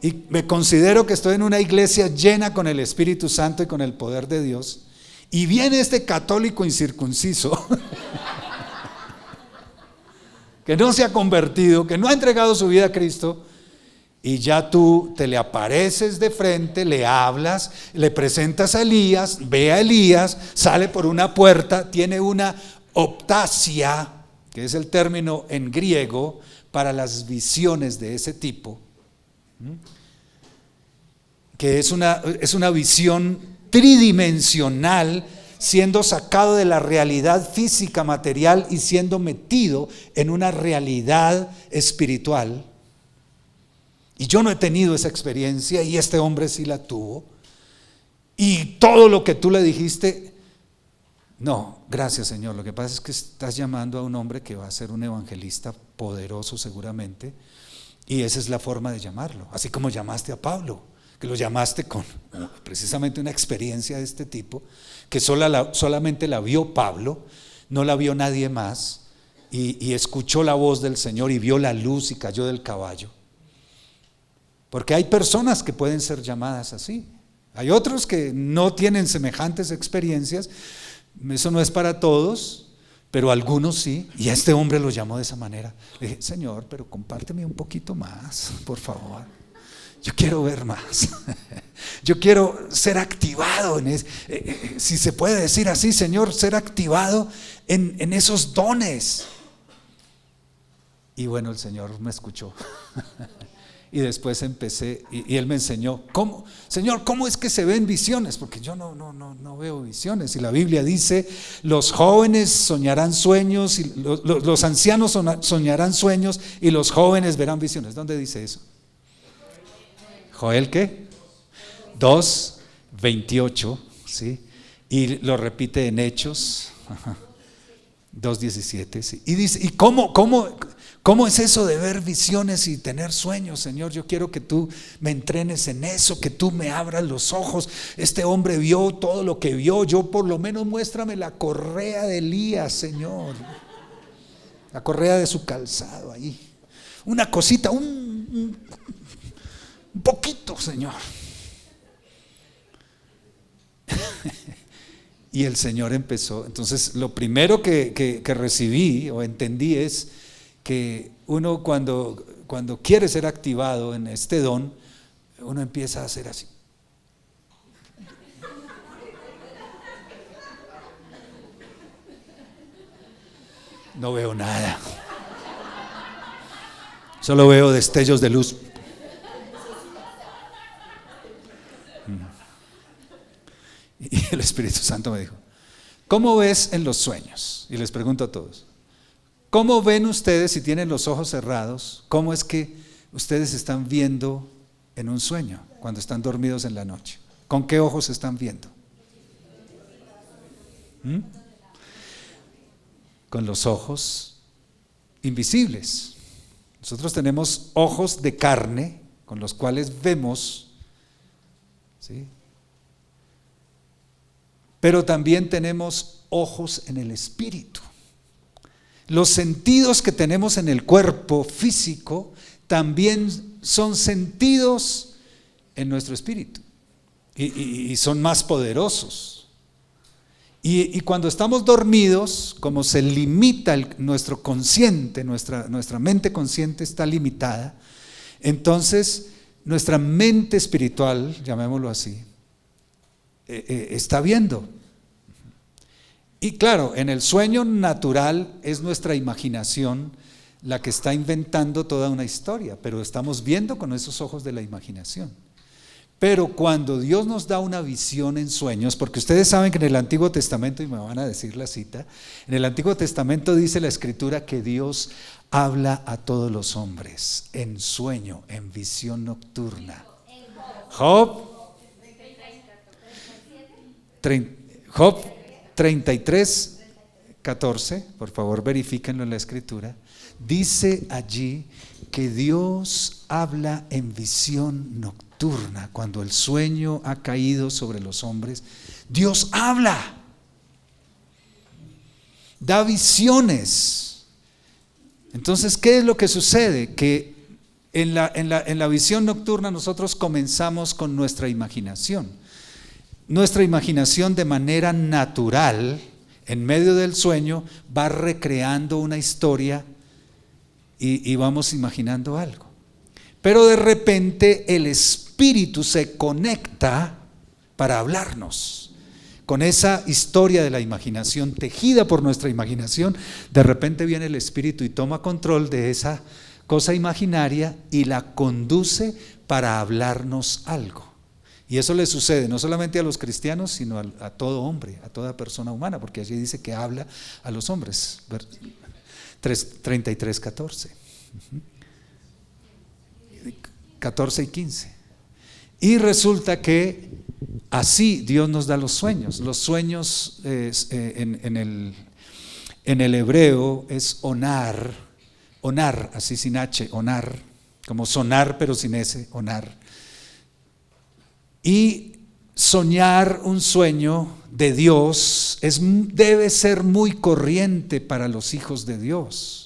Speaker 2: y me considero que estoy en una iglesia llena con el Espíritu Santo y con el poder de Dios, y viene este católico incircunciso que no se ha convertido, que no ha entregado su vida a Cristo, y ya tú te le apareces de frente, le hablas, le presentas a Elías, ve a Elías, sale por una puerta, tiene una optasia, que es el término en griego para las visiones de ese tipo, que es una visión tridimensional, siendo sacado de la realidad física material y siendo metido en una realidad espiritual. Y yo no he tenido esa experiencia, y este hombre sí la tuvo, y todo lo que tú le dijiste, no, gracias Señor, lo que pasa es que estás llamando a un hombre que va a ser un evangelista poderoso seguramente, y esa es la forma de llamarlo, así como llamaste a Pablo, que lo llamaste con precisamente una experiencia de este tipo, que solamente la vio Pablo, no la vio nadie más, y escuchó la voz del Señor y vio la luz y cayó del caballo. Porque hay personas que pueden ser llamadas así, hay otros que no tienen semejantes experiencias. Eso no es para todos, pero algunos sí, y a este hombre lo llamó de esa manera. Le dije, Señor, pero compárteme un poquito más, por favor. Yo quiero ver más. Yo quiero ser activado si se puede decir así, Señor, ser activado en esos dones. Y bueno, el Señor me escuchó Y después empecé, y él me enseñó, ¿cómo? Señor, ¿cómo es que se ven visiones? Porque yo no veo visiones. Y la Biblia dice, los jóvenes soñarán sueños, y los ancianos soñarán sueños, y los jóvenes verán visiones. ¿Dónde dice eso? ¿Joel qué? 2:28, ¿sí? Y lo repite en Hechos, 2:17, ¿sí? Y dice, ¿y cómo es eso de ver visiones y tener sueños, Señor? Yo quiero que tú me entrenes en eso, que tú me abras los ojos. Este hombre vio todo lo que vio, yo por lo menos muéstrame la correa de Elías, Señor. La correa de su calzado ahí. Una cosita, un poquito, Señor. Y el Señor empezó. Entonces lo primero que recibí o entendí es que uno cuando quiere ser activado en este don, uno empieza a hacer así. No veo nada. Solo veo destellos de luz. Y el Espíritu Santo me dijo, ¿cómo ves en los sueños? Y les pregunto a todos, ¿cómo ven ustedes si tienen los ojos cerrados? ¿Cómo es que ustedes están viendo en un sueño cuando están dormidos en la noche? ¿Con qué ojos están viendo? Con los ojos invisibles. Nosotros tenemos ojos de carne con los cuales vemos, ¿sí? Pero también tenemos ojos en el espíritu. Los sentidos que tenemos en el cuerpo físico también son sentidos en nuestro espíritu y son más poderosos. Y cuando estamos dormidos, como se limita nuestro consciente, nuestra mente consciente está limitada, entonces nuestra mente espiritual, llamémoslo así, está viendo. Y claro, en el sueño natural es nuestra imaginación la que está inventando toda una historia, pero estamos viendo con esos ojos de la imaginación. Pero cuando Dios nos da una visión en sueños, porque ustedes saben que en el Antiguo Testamento, y me van a decir la cita, en el Antiguo Testamento dice la Escritura que Dios habla a todos los hombres en sueño, en visión nocturna. Job 33:14, por favor verifíquenlo en la Escritura, dice allí que Dios habla en visión nocturna. Cuando el sueño ha caído sobre los hombres, Dios habla, da visiones. Entonces, ¿qué es lo que sucede? Que en la visión nocturna nosotros comenzamos con nuestra imaginación. Nuestra imaginación de manera natural, en medio del sueño, va recreando una historia y vamos imaginando algo. Pero de repente el Espíritu se conecta para hablarnos. Con esa historia de la imaginación, tejida por nuestra imaginación, de repente viene el Espíritu y toma control de esa cosa imaginaria y la conduce para hablarnos algo. Y eso le sucede no solamente a los cristianos, sino a todo hombre, a toda persona humana, porque allí dice que habla a los hombres. 33:14. 14 y 15. Y resulta que así Dios nos da los sueños. Los sueños en el hebreo es onar, así sin H, onar, como sonar pero sin S, onar. Y soñar un sueño de Dios debe ser muy corriente para los hijos de Dios.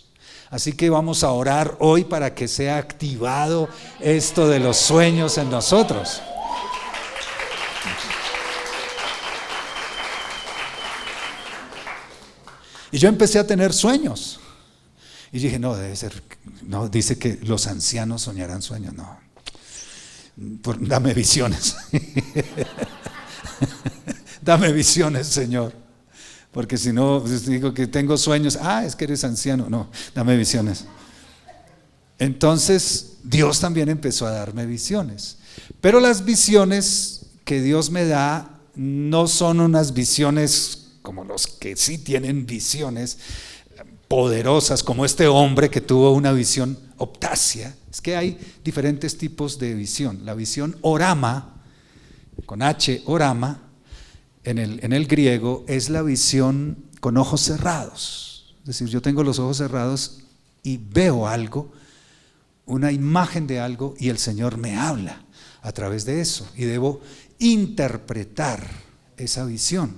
Speaker 2: Así que vamos a orar hoy para que sea activado esto de los sueños en nosotros. Y yo empecé a tener sueños. Y dije, no, debe ser, no, dice que los ancianos soñarán sueños, no. Dame visiones. Dame visiones, Señor. Porque si no, digo que tengo sueños, es que eres anciano. No, dame visiones. Entonces Dios también empezó a darme visiones, pero las visiones que Dios me da no son unas visiones como los que sí tienen visiones poderosas, como este hombre que tuvo una visión optasia. Es que hay diferentes tipos de visión. La visión orama, con H, orama, en el griego, es la visión con ojos cerrados. Es decir, yo tengo los ojos cerrados y veo algo, una imagen de algo, y el Señor me habla a través de eso, y debo interpretar esa visión.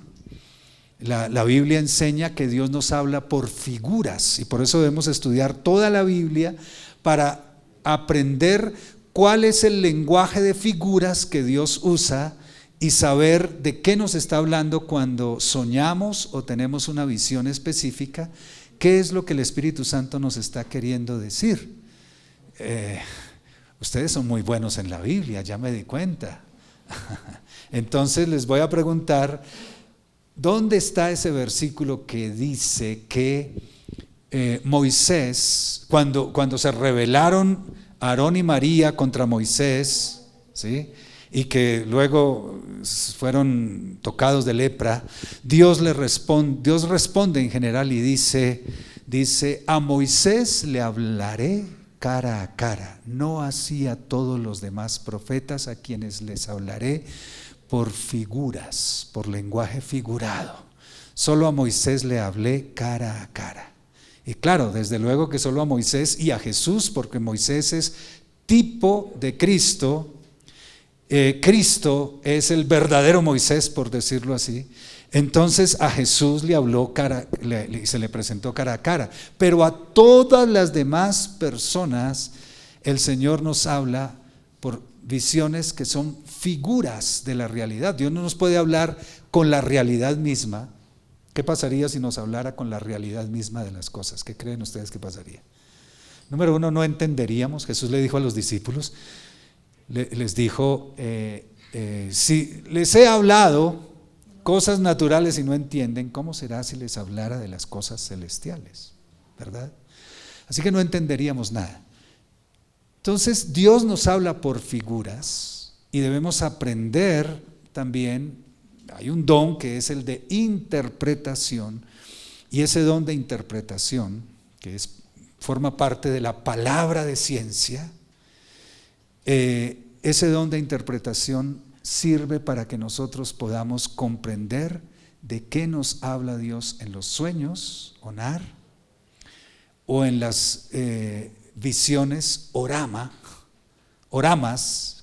Speaker 2: La Biblia enseña que Dios nos habla por figuras, y por eso debemos estudiar toda la Biblia para aprender cuál es el lenguaje de figuras que Dios usa y saber de qué nos está hablando cuando soñamos o tenemos una visión específica, qué es lo que el Espíritu Santo nos está queriendo decir. Ustedes son muy buenos en la Biblia, ya me di cuenta. Entonces les voy a preguntar, ¿dónde está ese versículo que dice que Moisés, cuando se rebelaron Aarón y María contra Moisés, ¿sí?, y que luego fueron tocados de lepra, Dios responde en general y dice, a Moisés le hablaré cara a cara, no así a todos los demás profetas, a quienes les hablaré por figuras, por lenguaje figurado. Solo a Moisés le hablé cara a cara. Y claro, desde luego que solo a Moisés y a Jesús, porque Moisés es tipo de Cristo. Cristo es el verdadero Moisés, por decirlo así. Entonces a Jesús le habló se le presentó cara a cara, pero a todas las demás personas el Señor nos habla por visiones que son figuras de la realidad. Dios no nos puede hablar con la realidad misma. ¿Qué pasaría si nos hablara con la realidad misma de las cosas? ¿Qué creen ustedes que pasaría? Número uno, no entenderíamos. Jesús le dijo a los discípulos, les dijo, si les he hablado cosas naturales y no entienden, ¿cómo será si les hablara de las cosas celestiales? ¿Verdad? Así que no entenderíamos nada. Entonces Dios nos habla por figuras y debemos aprender también. Hay un don que es el de interpretación, y ese don de interpretación, que forma parte de la palabra de ciencia, ese don de interpretación sirve para que nosotros podamos comprender de qué nos habla Dios en los sueños, onar, o en las visiones, oramas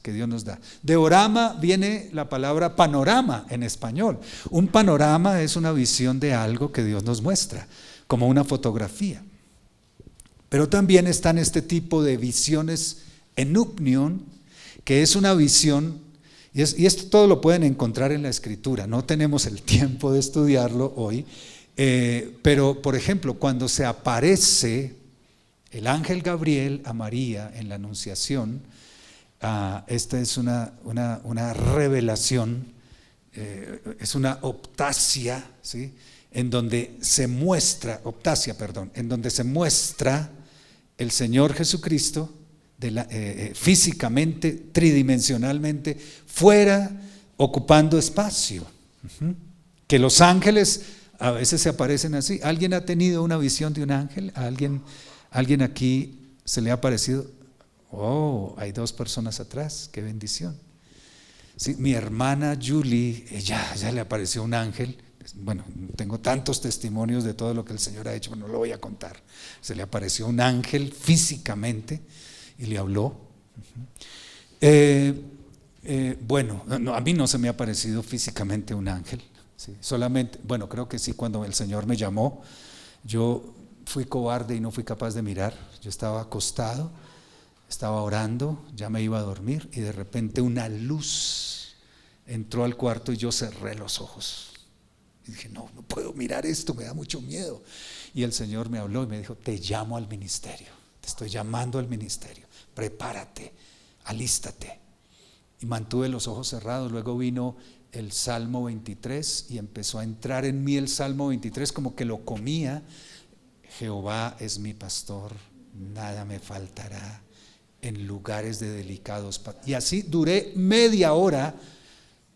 Speaker 2: que Dios nos da. De orama viene la palabra panorama en español. Un panorama es una visión de algo que Dios nos muestra, como una fotografía. Pero también están este tipo de visiones enupnion, que es una visión, y esto todo lo pueden encontrar en la Escritura. No tenemos el tiempo de estudiarlo hoy, pero por ejemplo, cuando se aparece el ángel Gabriel a María en la Anunciación, esta es una revelación, es una optasia, ¿sí?, en donde se muestra, en donde se muestra el Señor Jesucristo físicamente, tridimensionalmente, fuera, ocupando espacio. Que los ángeles a veces se aparecen así. ¿Alguien ha tenido una visión de un ángel? ¿A alguien aquí se le ha aparecido? Oh, hay dos personas atrás, qué bendición. Sí, mi hermana Julie, ya le apareció un ángel. Bueno, tengo tantos testimonios de todo lo que el Señor ha hecho, pero no lo voy a contar. Se le apareció un ángel físicamente y le habló. Bueno, no, a mí no se me ha aparecido físicamente un ángel, ¿sí? Solamente, bueno, creo que sí, cuando el Señor me llamó, yo fui cobarde y no fui capaz de mirar. Yo estaba acostado, estaba orando, ya me iba a dormir, y de repente una luz entró al cuarto y yo cerré los ojos. Y dije, no puedo mirar esto, me da mucho miedo. Y el Señor me habló y me dijo, te llamo al ministerio, te estoy llamando al ministerio, prepárate, alístate. Y mantuve los ojos cerrados. Luego vino el Salmo 23 y empezó a entrar en mí el Salmo 23 como que lo comía. Jehová es mi pastor, nada me faltará en lugares de delicados. Y así duré media hora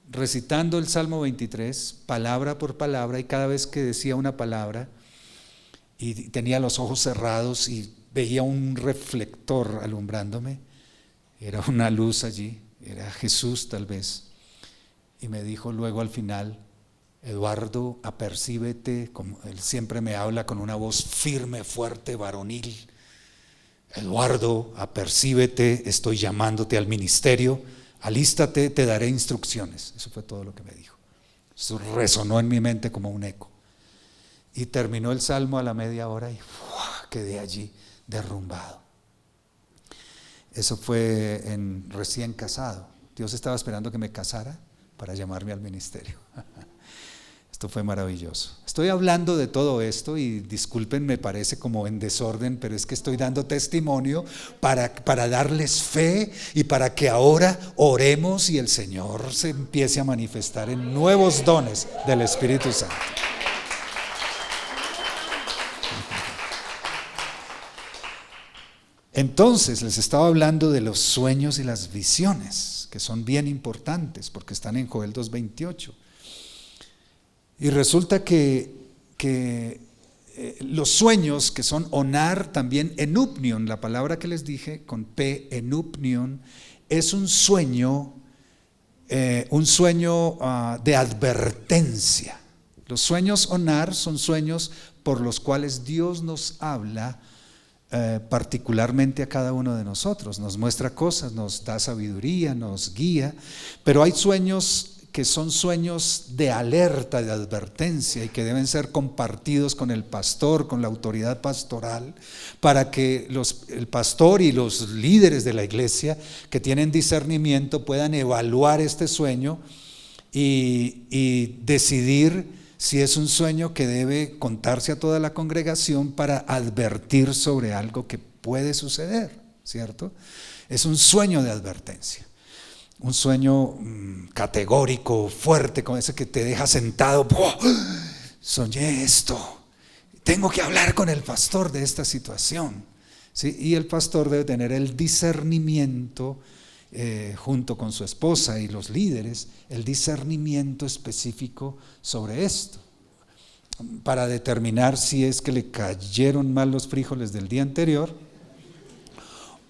Speaker 2: recitando el Salmo 23, palabra por palabra, y cada vez que decía una palabra, y tenía los ojos cerrados y veía un reflector alumbrándome, era una luz allí, era Jesús tal vez, y me dijo luego al final: Eduardo, apercíbete, como él siempre me habla con una voz firme, fuerte, varonil. Eduardo, apercíbete, estoy llamándote al ministerio, alístate, te daré instrucciones. Eso fue todo lo que me dijo. Eso resonó en mi mente como un eco. Y terminó el salmo a la media hora y quedé allí derrumbado. Eso fue recién casado. Dios estaba esperando que me casara para llamarme al ministerio. Esto fue maravilloso. Estoy hablando de todo esto y disculpen, me parece como en desorden, pero es que estoy dando testimonio para darles fe y para que ahora oremos y el Señor se empiece a manifestar en nuevos dones del Espíritu Santo. Entonces les estaba hablando de los sueños y las visiones, que son bien importantes porque están en Joel 2:28. Y resulta que los sueños, que son onar, también enupnion, la palabra que les dije con P, enupnion, es un sueño de advertencia. Los sueños onar son sueños por los cuales Dios nos habla particularmente a cada uno de nosotros, nos muestra cosas, nos da sabiduría, nos guía, pero hay sueños que son sueños de alerta, de advertencia, y que deben ser compartidos con el pastor, con la autoridad pastoral, para que el pastor y los líderes de la iglesia que tienen discernimiento puedan evaluar este sueño y decidir si es un sueño que debe contarse a toda la congregación para advertir sobre algo que puede suceder, ¿cierto? Es un sueño de advertencia. Un sueño categórico, fuerte, como ese que te deja sentado. Soñé esto, tengo que hablar con el pastor de esta situación, ¿sí? Y el pastor debe tener el discernimiento, junto con su esposa y los líderes, el discernimiento específico sobre esto, para determinar si es que le cayeron mal los frijoles del día anterior,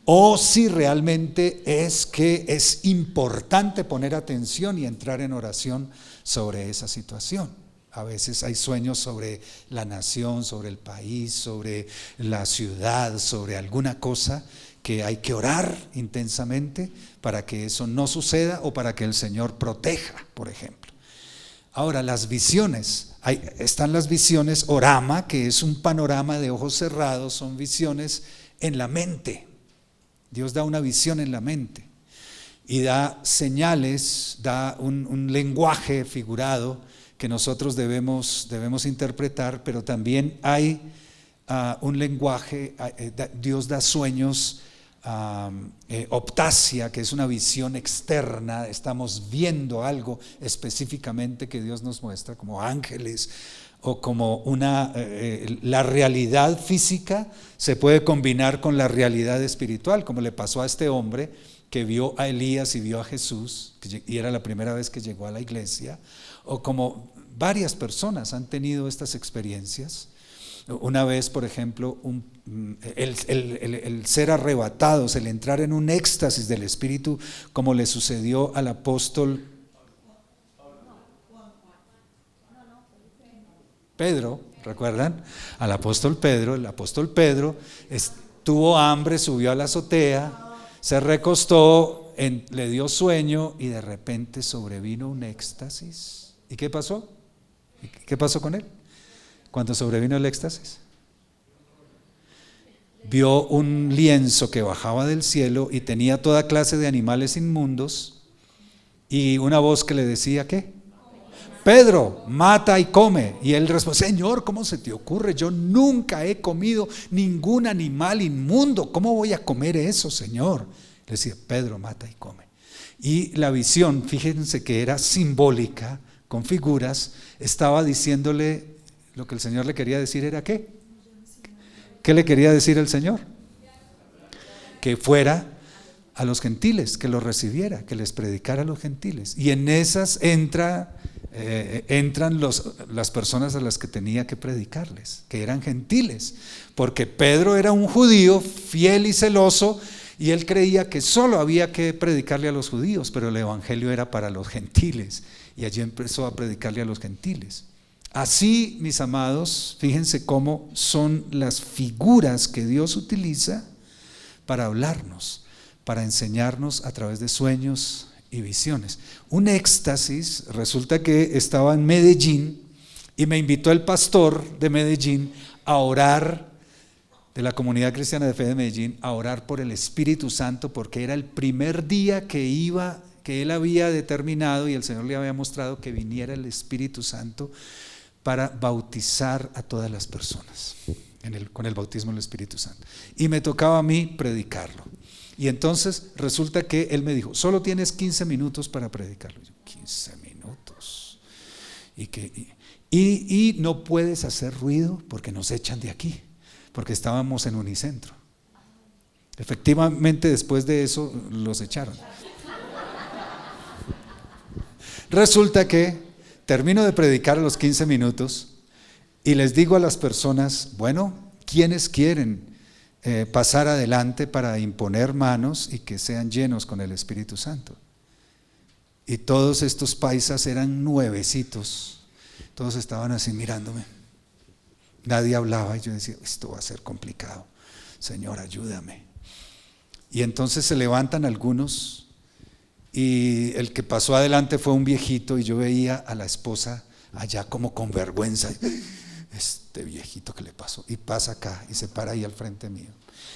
Speaker 2: o si realmente es que es importante poner atención y entrar en oración sobre esa situación. A veces hay sueños sobre la nación, sobre el país, sobre la ciudad, sobre alguna cosa que hay que orar intensamente para que eso no suceda o para que el Señor proteja, por ejemplo. Ahora, las visiones, están las visiones orama, que es un panorama de ojos cerrados, son visiones en la mente. Dios da una visión en la mente y da señales, da un lenguaje figurado que nosotros debemos interpretar, pero también hay un lenguaje, Dios da sueños, optasia, que es una visión externa, estamos viendo algo específicamente que Dios nos muestra, como ángeles, o como la realidad física se puede combinar con la realidad espiritual, como le pasó a este hombre que vio a Elías y vio a Jesús, y era la primera vez que llegó a la iglesia, o como varias personas han tenido estas experiencias. Una vez, por ejemplo, el ser arrebatados, el entrar en un éxtasis del Espíritu, como le sucedió al apóstol Pedro, ¿recuerdan? Al apóstol Pedro. El apóstol Pedro tuvo hambre, subió a la azotea, se recostó, le dio sueño y de repente sobrevino un éxtasis. ¿Y qué pasó? ¿Qué pasó con él? Cuando sobrevino el éxtasis, vio un lienzo que bajaba del cielo y tenía toda clase de animales inmundos y una voz que le decía, ¿qué? Pedro, mata y come. Y él respondió, Señor, ¿cómo se te ocurre? Yo nunca he comido ningún animal inmundo. ¿Cómo voy a comer eso, Señor? Le decía, Pedro, mata y come. Y la visión, fíjense que era simbólica, con figuras, estaba diciéndole, lo que el Señor le quería decir era ¿qué? ¿Qué le quería decir el Señor? que fuera a los gentiles, que los recibiera, que les predicara a los gentiles. Y en esas entran las personas a las que tenía que predicarles, que eran gentiles, porque Pedro era un judío fiel y celoso, y él creía que solo había que predicarle a los judíos, pero el evangelio era para los gentiles, y allí empezó a predicarle a los gentiles. Así, mis amados, fíjense cómo son las figuras que Dios utiliza para hablarnos, para enseñarnos a través de sueños y visiones. Un éxtasis, resulta que estaba en Medellín y me invitó el pastor de Medellín a orar, de la Comunidad Cristiana de Fe de Medellín, a orar por el Espíritu Santo, porque era el primer día que él había determinado y el Señor le había mostrado que viniera el Espíritu Santo para bautizar a todas las personas con el bautismo del Espíritu Santo. Y me tocaba a mí predicarlo. Y entonces resulta que él me dijo, solo tienes 15 minutos para predicarlo. Yo, 15 minutos. Y no puedes hacer ruido porque nos echan de aquí, porque estábamos en Unicentro. Efectivamente, después de eso los echaron. Resulta que termino de predicar a los 15 minutos y les digo a las personas, bueno, ¿quiénes quieren pasar adelante para imponer manos y que sean llenos con el Espíritu Santo? Y todos estos paisas eran nuevecitos, todos estaban así mirándome, nadie hablaba y yo decía, esto va a ser complicado, Señor, ayúdame. Y entonces se levantan algunos y el que pasó adelante fue un viejito y yo veía a la esposa allá como con vergüenza. Este viejito que le pasó, y pasa acá y se para ahí al frente mío,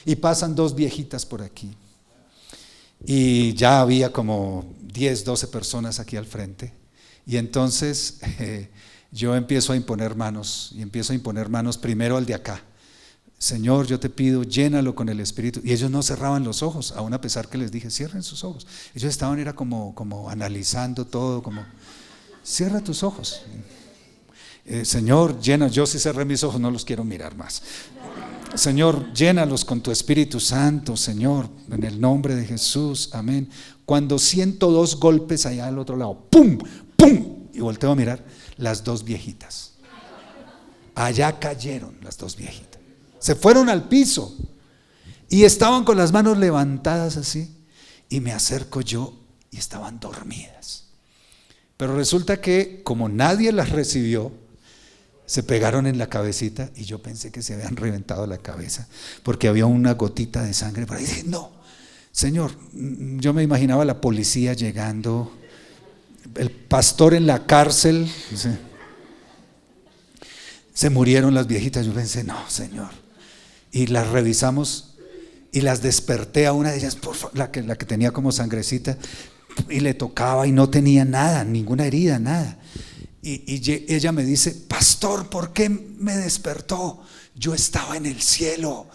Speaker 2: y pasan dos viejitas por aquí, y ya había como 10, 12 personas aquí al frente, y entonces yo empiezo a imponer manos, y empiezo a imponer manos primero al de acá. Señor, yo te pido, llénalo con el Espíritu. Y ellos no cerraban los ojos, aún a pesar que les dije, cierren sus ojos. Ellos estaban, era como analizando todo, como, cierra tus ojos. Señor, llena, yo sí cerré mis ojos, no los quiero mirar más. Señor, llénalos con tu Espíritu Santo, Señor, en el nombre de Jesús, amén. Cuando siento dos golpes allá al otro lado, ¡pum! ¡Pum! Y volteo a mirar, las dos viejitas. Allá cayeron las dos viejitas. Se fueron al piso y estaban con las manos levantadas así. Y me acerco yo y estaban dormidas. Pero resulta que como nadie las recibió, se pegaron en la cabecita y yo pensé que se habían reventado la cabeza porque había una gotita de sangre por ahí. Dije, no, Señor, yo me imaginaba la policía llegando, el pastor en la cárcel, se murieron las viejitas. Yo pensé, no, Señor. Y las revisamos y las desperté a una de ellas, por favor, la que tenía como sangrecita, y le tocaba y no tenía nada, ninguna herida, nada. Y ella me dice, pastor, ¿por qué me despertó? Yo estaba en el cielo,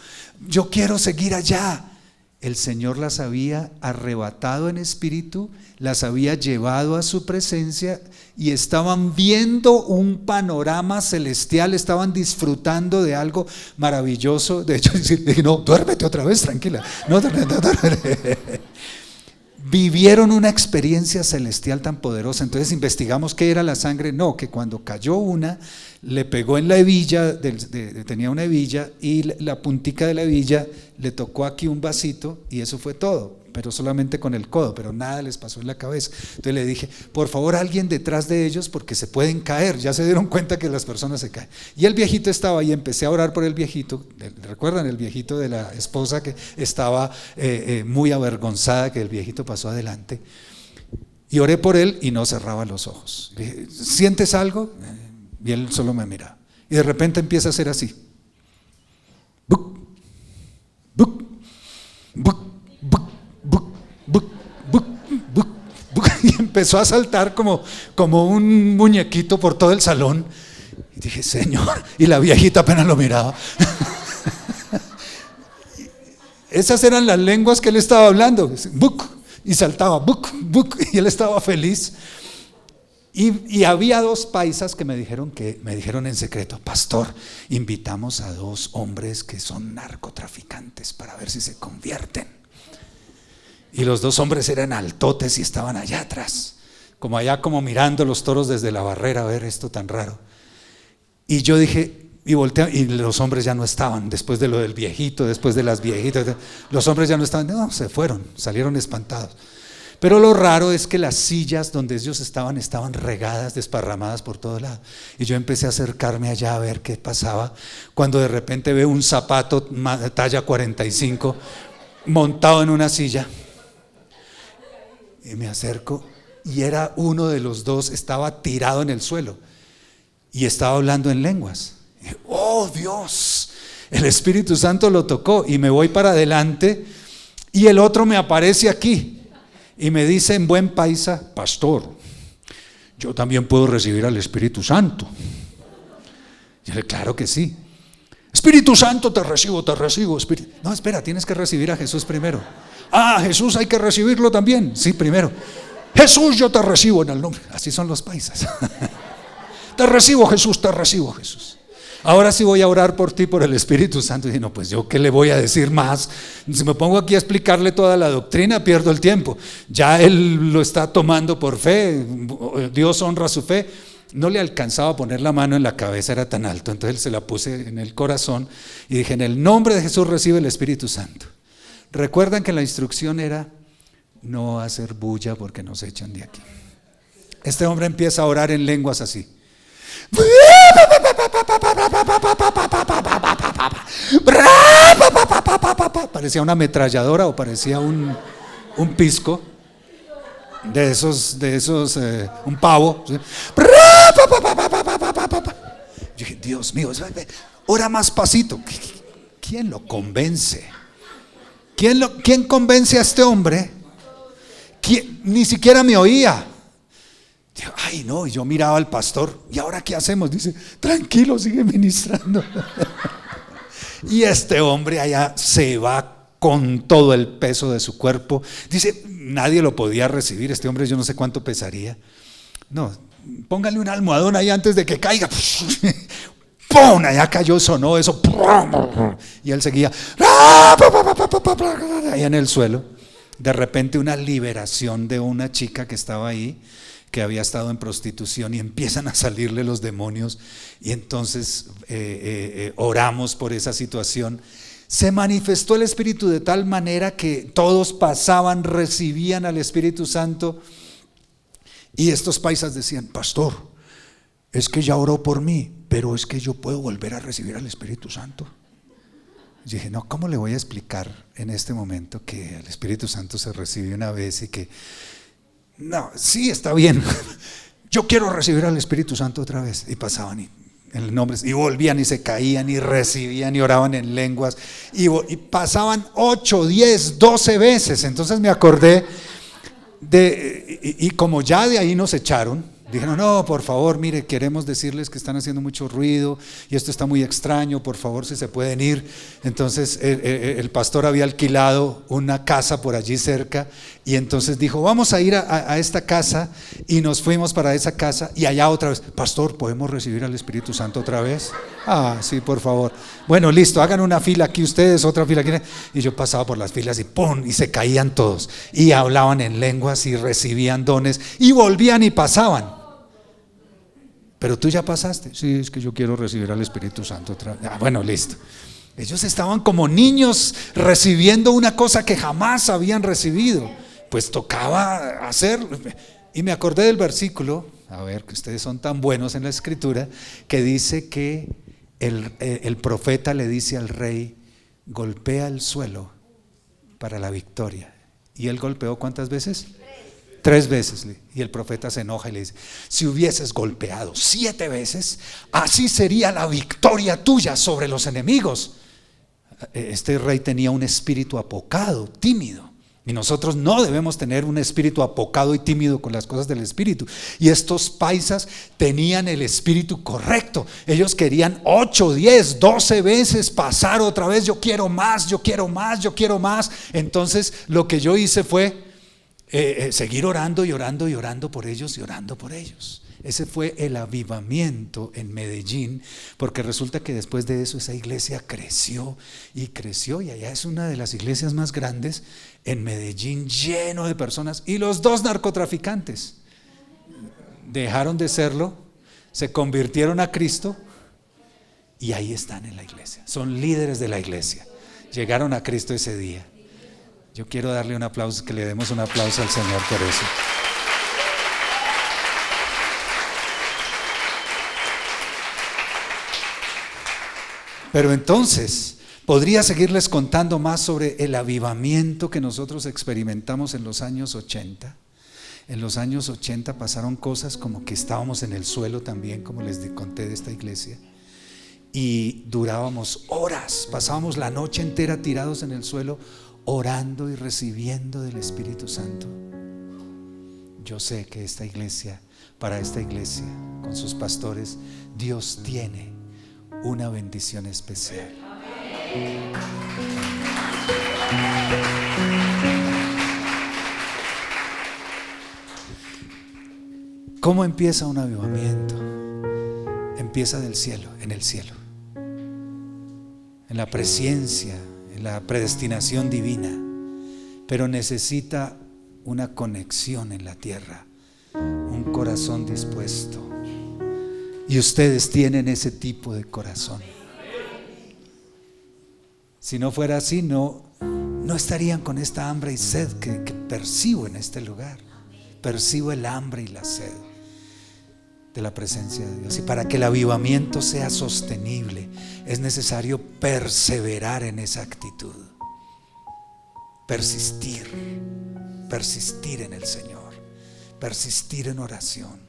Speaker 2: yo quiero seguir allá. El Señor las había arrebatado en espíritu, las había llevado a su presencia y estaban viendo un panorama celestial, estaban disfrutando de algo maravilloso. De hecho, dije, no, duérmete otra vez, tranquila. No, duérmete. Vivieron una experiencia celestial tan poderosa. Entonces investigamos qué era la sangre. No, que cuando cayó una, le pegó en la hebilla, tenía una hebilla, y la puntica de la hebilla le tocó aquí un vasito, y eso fue todo, pero solamente con el codo, pero nada les pasó en la cabeza. Entonces le dije, por favor, alguien detrás de ellos, porque se pueden caer. Ya se dieron cuenta que las personas se caen. Y el viejito estaba ahí, empecé a orar por el viejito. ¿Recuerdan el viejito de la esposa que estaba muy avergonzada que el viejito pasó adelante? Y oré por él y no cerraba los ojos. Le dije, ¿sientes algo? Y él solo me mira. Y de repente empieza a hacer así. Buc, buc, buc, buc, buc, buc, buc, buc, buc. Y empezó a saltar como un muñequito por todo el salón. Y dije, Señor. Y la viejita apenas lo miraba. Esas eran las lenguas que él estaba hablando. Buc. Y saltaba, buc, buc. Y él estaba feliz. Y había dos paisas que me dijeron en secreto, pastor, invitamos a dos hombres que son narcotraficantes para ver si se convierten. Y los dos hombres eran altotes y estaban allá atrás, como allá, como mirando los toros desde la barrera, a ver esto tan raro. Y yo dije, y volteé, y los hombres ya no estaban, después de lo del viejito, después de las viejitas, los hombres ya no estaban, no, se fueron, salieron espantados. Pero lo raro es que las sillas donde ellos estaban regadas, desparramadas por todos lados. Y yo empecé a acercarme allá a ver qué pasaba, cuando de repente veo un zapato talla 45 montado en una silla. Y me acerco y era uno de los dos, estaba tirado en el suelo y estaba hablando en lenguas. Y, ¡oh Dios! El Espíritu Santo lo tocó y me voy para adelante y el otro me aparece aquí y me dice en buen paisa: pastor, yo también puedo recibir al Espíritu Santo. Yo le dije, claro que sí. Espíritu Santo, te recibo. No, espera, tienes que recibir a Jesús primero. Ah, Jesús hay que recibirlo también. Sí, primero. Jesús, yo te recibo en el nombre. Así son los paisas. Te recibo, Jesús, te recibo, Jesús. Ahora sí voy a orar por ti, por el Espíritu Santo. Y dije, no, pues yo qué le voy a decir más. Si me pongo aquí a explicarle toda la doctrina, pierdo el tiempo. Ya él lo está tomando por fe. Dios honra su fe. No le alcanzaba a poner la mano en la cabeza, era tan alto. Entonces se la puse en el corazón y dije, en el nombre de Jesús recibe el Espíritu Santo. Recuerdan que la instrucción era no hacer bulla porque nos echan de aquí. Este hombre empieza a orar en lenguas así. Parecía una ametralladora o parecía un pisco de esos, un pavo. ¿Sí? Yo dije, Dios mío, ora más pasito. ¿Quién lo convence? ¿Quién convence a este hombre? Ni siquiera me oía. Digo, ay no, y yo miraba al pastor, ¿y ahora qué hacemos? Dice, tranquilo, sigue ministrando. Y este hombre allá se va con todo el peso de su cuerpo. Dice, nadie lo podía recibir, este hombre yo no sé cuánto pesaría. No, póngale un almohadón ahí antes de que caiga. ¡Pum! Allá cayó, sonó eso. Y él seguía allá en el suelo. De repente una liberación de una chica que estaba ahí, que había estado en prostitución, y empiezan a salirle los demonios. Y entonces oramos por esa situación. Se manifestó el Espíritu de tal manera que todos pasaban, recibían al Espíritu Santo. Y estos paisas decían, pastor, es que ya oró por mí, pero es que yo puedo volver a recibir al Espíritu Santo. Y dije, no, ¿cómo le voy a explicar en este momento que el Espíritu Santo se recibe una vez y que... No, sí, está bien. Yo quiero recibir al Espíritu Santo otra vez. Y pasaban en el nombre, y volvían y se caían y recibían y oraban en lenguas. Y pasaban 8, 10, 12 veces. Entonces me acordé y como ya de ahí nos echaron, dijeron, no, por favor, mire, queremos decirles que están haciendo mucho ruido y esto está muy extraño, por favor, si se pueden ir. Entonces el pastor había alquilado una casa por allí cerca y entonces dijo, vamos a ir a esta casa, y nos fuimos para esa casa y allá otra vez, pastor, ¿podemos recibir al Espíritu Santo otra vez? Ah, sí, por favor. Bueno, listo, hagan una fila aquí ustedes, otra fila aquí. Y yo pasaba por las filas y ¡pum! Y se caían todos y hablaban en lenguas y recibían dones y volvían y pasaban. Pero tú ya pasaste. Sí, es que yo quiero recibir al Espíritu Santo otra vez. Ah, bueno, listo. Ellos estaban como niños recibiendo una cosa que jamás habían recibido. Pues tocaba hacerlo. Y me acordé del versículo, a ver, que ustedes son tan buenos en la escritura, que dice que el profeta le dice al rey, golpea el suelo para la victoria. ¿Y él golpeó cuántas veces? 3 veces. Y el profeta se enoja y le dice, si hubieses golpeado 7 veces, así sería la victoria tuya sobre los enemigos. Este rey tenía un espíritu apocado, tímido. Y nosotros no debemos tener un espíritu apocado y tímido con las cosas del espíritu. Y estos paisas tenían el espíritu correcto. Ellos querían 8, 10, 12 veces pasar otra vez. Yo quiero más, yo quiero más, yo quiero más. Entonces lo que yo hice fue seguir orando y orando y orando por ellos y orando por ellos. Ese fue el avivamiento en Medellín, porque resulta que después de eso esa iglesia creció y creció, y allá es una de las iglesias más grandes en Medellín, lleno de personas. Y los dos narcotraficantes dejaron de serlo, se convirtieron a Cristo y ahí están en la iglesia. Son líderes de la iglesia. Llegaron a Cristo ese día. Yo quiero darle un aplauso, que le demos un aplauso al Señor por eso. Pero entonces, podría seguirles contando más sobre el avivamiento que nosotros experimentamos en los años 80. En los años 80 pasaron cosas como que estábamos en el suelo también, como les conté de esta iglesia. Y durábamos horas, pasábamos la noche entera tirados en el suelo, orando y recibiendo del Espíritu Santo. Yo sé que esta iglesia, para esta iglesia, con sus pastores, Dios tiene una bendición especial. ¿Cómo empieza un avivamiento? Empieza del cielo, en el cielo, en la presencia, en la predestinación divina, pero necesita una conexión en la tierra, un corazón dispuesto. Y ustedes tienen ese tipo de corazón. Si no fuera así, no estarían con esta hambre y sed que percibo en este lugar. Percibo el hambre y la sed de la presencia de Dios. Y para que el avivamiento sea sostenible, es necesario perseverar en esa actitud. Persistir en el Señor, persistir en oración,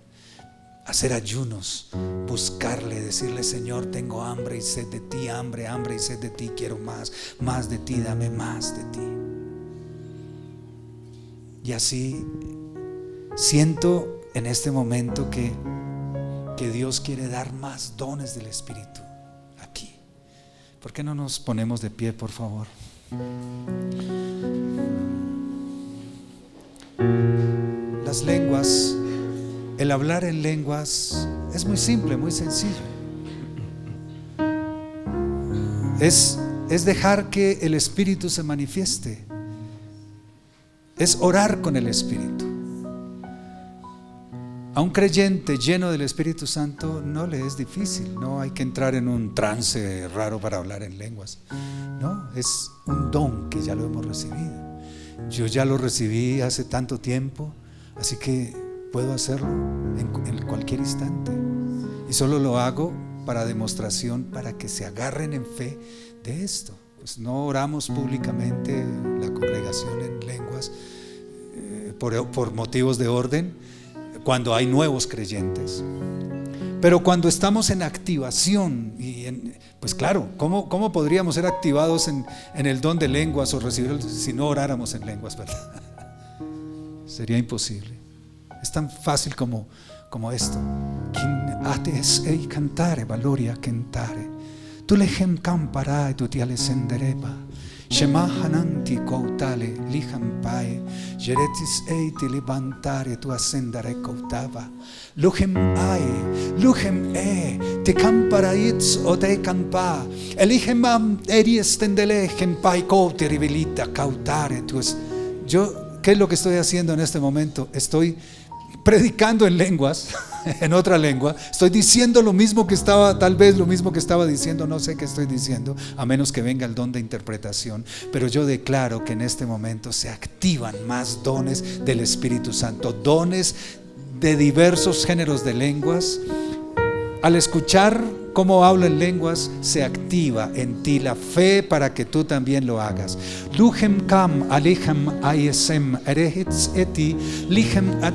Speaker 2: hacer ayunos, buscarle, decirle: Señor, tengo hambre y sed de ti, hambre y sed de ti, quiero más de ti, dame más de ti. Y así siento en este momento que Dios quiere dar más dones del Espíritu aquí. ¿Por qué no nos ponemos de pie, por favor? Las lenguas, el hablar en lenguas es muy simple, muy sencillo. Es dejar que el Espíritu se manifieste. Es orar con el Espíritu. A un creyente lleno del Espíritu Santo no le es difícil, no hay que entrar en un trance raro para hablar en lenguas. No, es un don que ya lo hemos recibido. Yo ya lo recibí hace tanto tiempo, así que puedo hacerlo en cualquier instante. Y solo lo hago para demostración, para que se agarren en fe de esto. Pues no oramos públicamente la congregación en lenguas por motivos de orden, cuando hay nuevos creyentes. Pero cuando estamos en activación, pues claro, ¿cómo podríamos ser activados en el don de lenguas o recibir si no oráramos en lenguas, ¿verdad? Sería imposible. Es tan fácil como esto. Ates ei cantare valoria cantare. Tu lechem camparae tu tiale sendereba. Shema hananti koutale lihampae. Jeretis ei ti levantare tu ascendere koutava. Luchem te camparaits o te campa. Elichem eri estendele gempai kouti rivelita cautare tuas. ¿Qué es lo que estoy haciendo en este momento? Estoy predicando en lenguas, en otra lengua. Estoy diciendo lo mismo que estaba diciendo, no sé qué estoy diciendo, a menos que venga el don de interpretación. Pero yo declaro que en este momento se activan más dones del Espíritu Santo, dones de diversos géneros de lenguas. Al escuchar cómo hablo en lenguas, se activa en ti la fe para que tú también lo hagas. Luchem kam alechem ayesem erehits eti lichem ad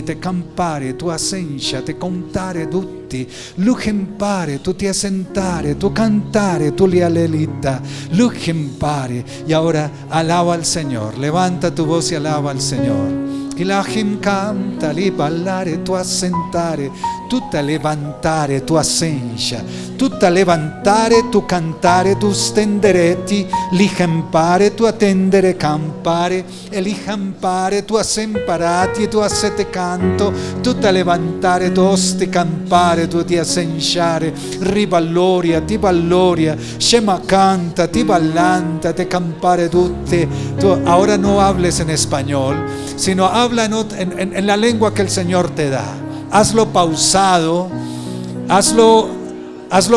Speaker 2: te campare tu assentia te contare tutti luchem pare tu ti asentare tu cantare tu li alelita luchem pare. Y ahora alaba al Señor, levanta tu voz y alaba al Señor. Che la gente canta, li ballare, tu assentare, tutta levantare, tu assenza, tutta levantare tu cantare tu stendereti, li campare tu attendere campare, e li campare tu assemparati e tu assete canto, tutta levantare tu osti campare tu ti assenciare, riballoria, ti balloria, scema canta, ti ballanta, te campare tutte. Tú ahora no hables en español, sino habla en la lengua que el Señor te da. Hazlo pausado, hazlo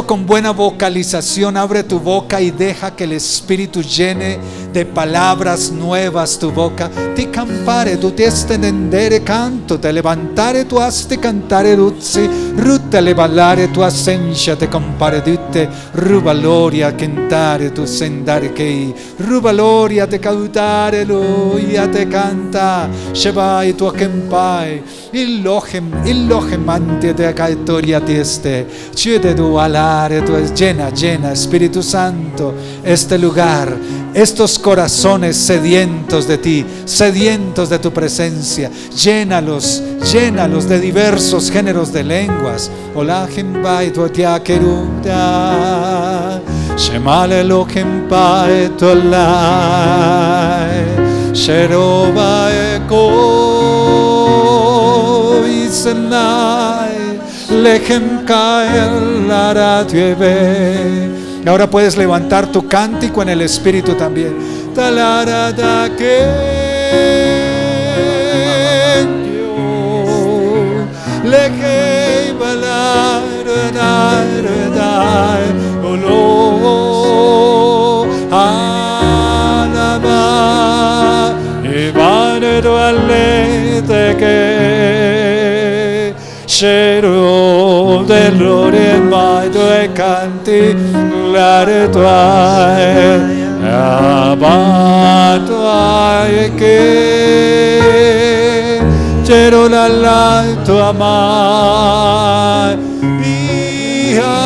Speaker 2: con buena vocalización. Abre tu boca y deja que el Espíritu llene de palabras nuevas tu boca. Ti campare, tu ti estendere canto, te levantare, tu asti cantare ruzzi, rutte ballare, tu assencia, te campare tutte, rubaloria cantare, tu sendare che, rubaloria te cautare, loia te canta, shebai tu acampai, illohem manti te caitoria tieste, chiede tu alare, tu es llena, Espíritu Santo, este lugar, estos corazones sedientos de ti, sedientos de tu presencia, llénalos de diversos géneros de lenguas. Ola hembai tu tiakeruta, shemale lo hembai tu lai, sheroba eko isenai, lechem kael aratuebe. Y ahora puedes levantar tu cántico en el Espíritu también. Talarada que lejei balar olo alaba y vanedo alete que shero delore mai due canti lare tuae abato ai che shero la tua mai via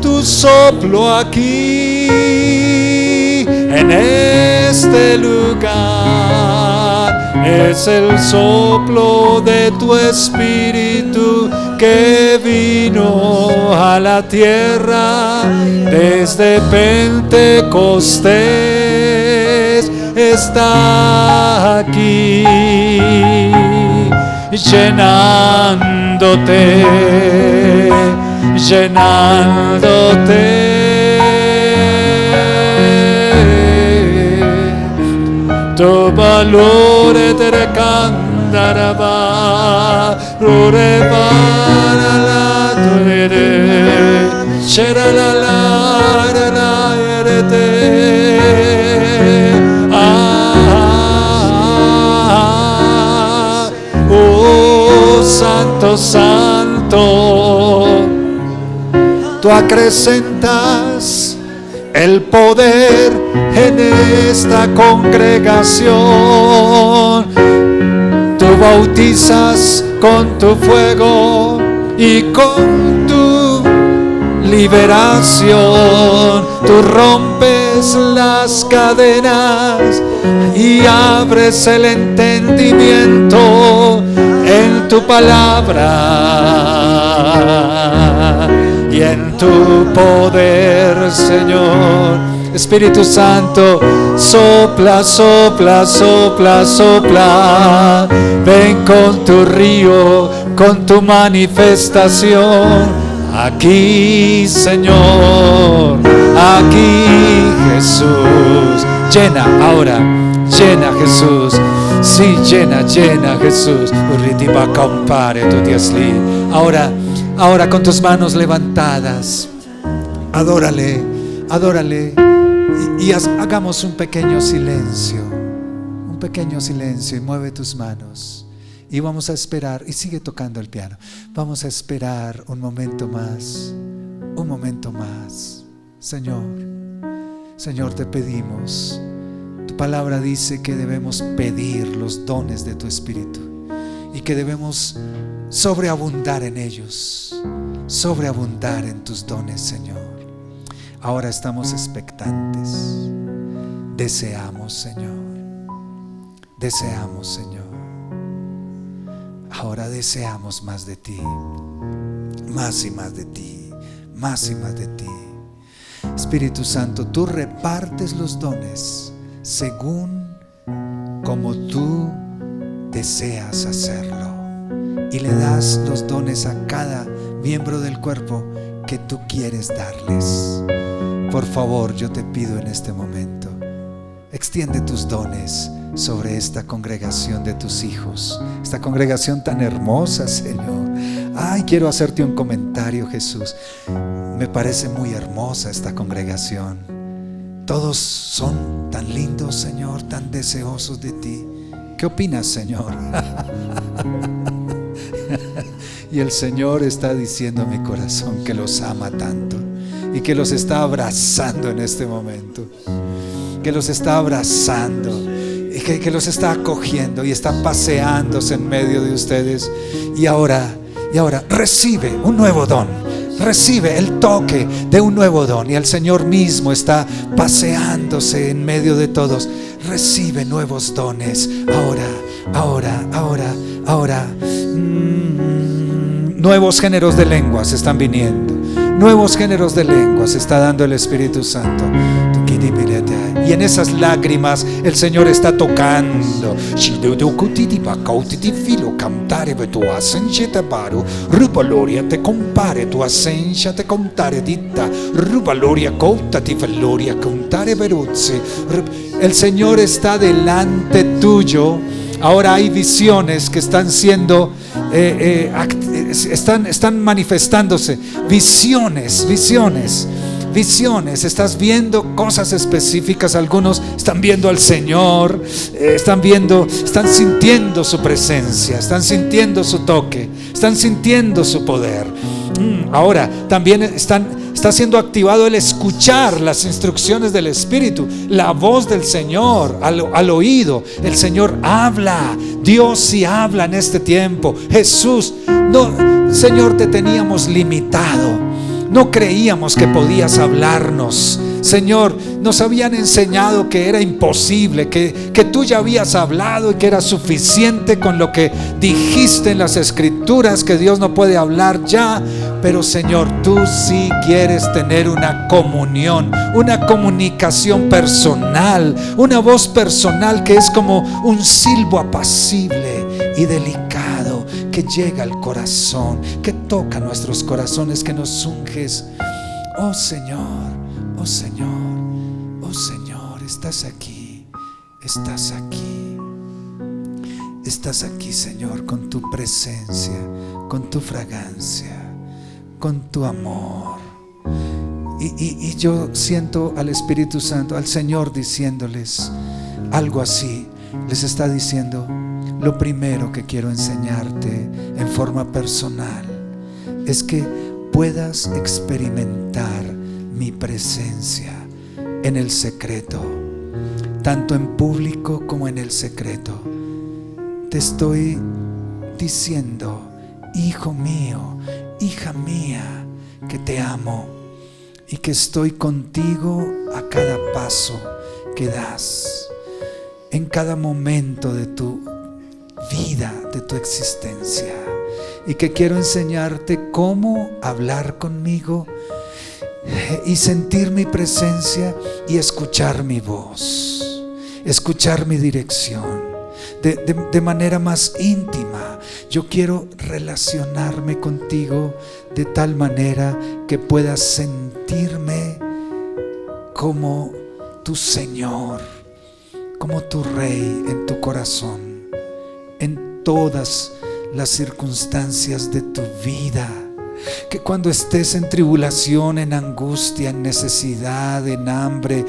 Speaker 2: tu soplo aquí en este lugar es el soplo de tu Espíritu que vino a la tierra desde Pentecostés, está aquí llenándote. Tu valore te recandaraba, rurevara la tuere, c'era la erete. Oh Santo, Santo, tú acrecentas el poder en esta congregación. Tú bautizas con tu fuego y con tu liberación. Tú rompes las cadenas y abres el entendimiento en tu palabra y en tu poder, Señor. Espíritu Santo, sopla, sopla, sopla, sopla. Ven con tu río, con tu manifestación. Aquí, Señor, aquí, Jesús. Llena ahora, llena, Jesús. Sí, llena, llena, Jesús. Ahora con tus manos levantadas, adórale, adórale. Y hagamos un pequeño silencio y mueve tus manos y vamos a esperar, y sigue tocando el piano. Vamos a esperar un momento más. Señor, te pedimos. Tu palabra dice que debemos pedir los dones de tu Espíritu y que debemos sobreabundar en ellos, sobreabundar en tus dones, Señor. Ahora estamos expectantes. Deseamos, Señor. deseamos, Señor. Ahora deseamos más de ti, más y más de ti, más y más de ti. Espíritu Santo, tú repartes los dones según como tú deseas hacerlo, y le das los dones a cada miembro del cuerpo que tú quieres darles. Por favor, yo te pido en este momento, extiende tus dones sobre esta congregación de tus hijos, esta congregación tan hermosa, Señor. Ay, quiero hacerte un comentario, Jesús. Me parece muy hermosa esta congregación. Todos son tan lindos, Señor, tan deseosos de ti. ¿Qué opinas, Señor? Y el Señor está diciendo a mi corazón que los ama tanto y que los está abrazando en este momento, que los está abrazando y que los está acogiendo y está paseándose en medio de ustedes. Y ahora recibe un nuevo don, recibe el toque de un nuevo don, y el Señor mismo está paseándose en medio de todos. Recibe nuevos dones ahora. Nuevos géneros de lenguas están viniendo, nuevos géneros de lenguas está dando el Espíritu Santo. Y en esas lágrimas el Señor está tocando. Te compare tu assenza, te contare ditta. El Señor está delante tuyo. Ahora hay visiones que están siendo están manifestándose. Visiones. Estás viendo cosas específicas. Algunos están viendo al Señor, están sintiendo su presencia, están sintiendo su toque, están sintiendo su poder. Ahora también está siendo activado el escuchar las instrucciones del Espíritu, la voz del Señor al oído. El Señor habla. Dios sí habla en este tiempo. Jesús, no, Señor, te teníamos limitado. No creíamos que podías hablarnos. Señor, nos habían enseñado que era imposible, que tú ya habías hablado y que era suficiente con lo que dijiste en las Escrituras, que Dios no puede hablar ya. Pero Señor, tú sí quieres tener una comunión, una comunicación personal, una voz personal que es como un silbo apacible y delicado que llega al corazón, que toca nuestros corazones, que nos unges. Oh Señor, oh Señor, oh Señor, estás aquí, Señor, con tu presencia, con tu fragancia, con tu amor. Y yo siento al Espíritu Santo, al Señor diciéndoles algo así. Les está diciendo: lo primero que quiero enseñarte en forma personal es que puedas experimentar mi presencia en el secreto, tanto en público como en el secreto. Te estoy diciendo, hijo mío, hija mía, que te amo y que estoy contigo a cada paso que das, en cada momento de tu vida, de tu existencia, y que quiero enseñarte cómo hablar conmigo y sentir mi presencia y escuchar mi voz, escuchar mi dirección de manera más íntima. Yo quiero relacionarme contigo de tal manera que puedas sentirme como tu Señor, como tu Rey en tu corazón, en todas las circunstancias de tu vida. Que cuando estés en tribulación, en angustia, en necesidad, en hambre,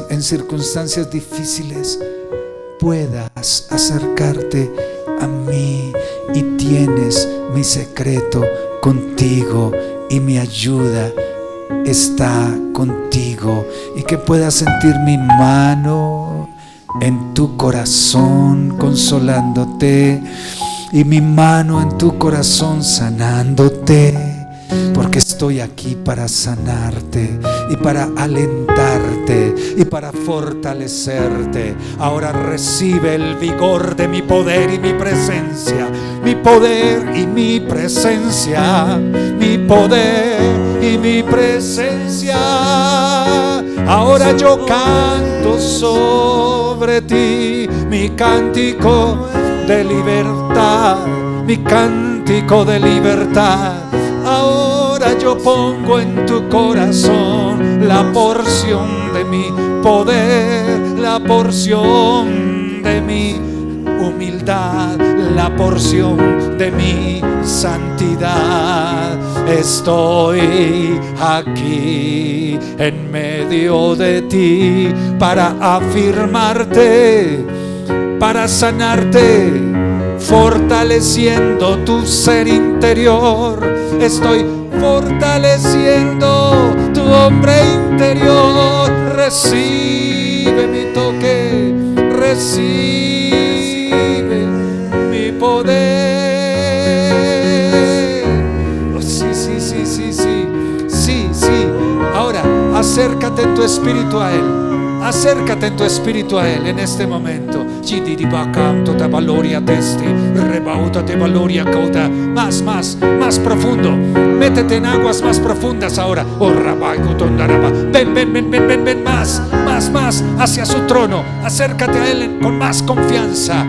Speaker 2: en circunstancias difíciles, puedas acercarte a mí, y tienes mi secreto contigo y mi ayuda está contigo, y que puedas sentir mi mano en tu corazón consolándote, y mi mano en tu corazón sanándote, porque estoy aquí para sanarte y para alentarte y para fortalecerte. Ahora recibe el vigor de mi poder y mi presencia, mi poder y mi presencia, mi poder y mi presencia. Ahora yo canto sobre ti mi cántico de libertad, mi cántico de libertad. Ahora yo pongo en tu corazón la porción de mi poder, la porción de mi humildad, la porción de mi santidad. Estoy aquí en medio de ti para afirmarte, para sanarte, fortaleciendo tu ser interior. Estoy fortaleciendo tu hombre interior. Recibe mi toque, recibe mi poder. Oh, sí. Ahora acércate en tu espíritu a Él. Acércate en tu espíritu a Él en este momento. Más profundo. Métete en aguas más profundas ahora. Ven más hacia su trono. Acércate a Él con más confianza.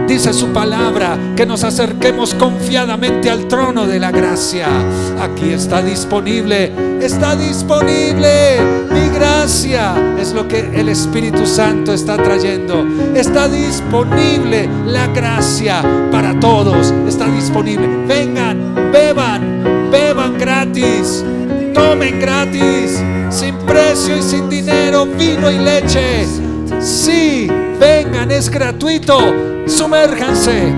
Speaker 2: Dice su palabra que nos acerquemos confiadamente al trono de la gracia. Aquí está disponible mi gracia. Es lo que el Espíritu Santo está trayendo. Está disponible la gracia para todos. Está disponible. Vengan, beban gratis, tomen gratis, sin precio y sin dinero, vino y leche. Sí, vengan, es gratuito. Sumérjanse.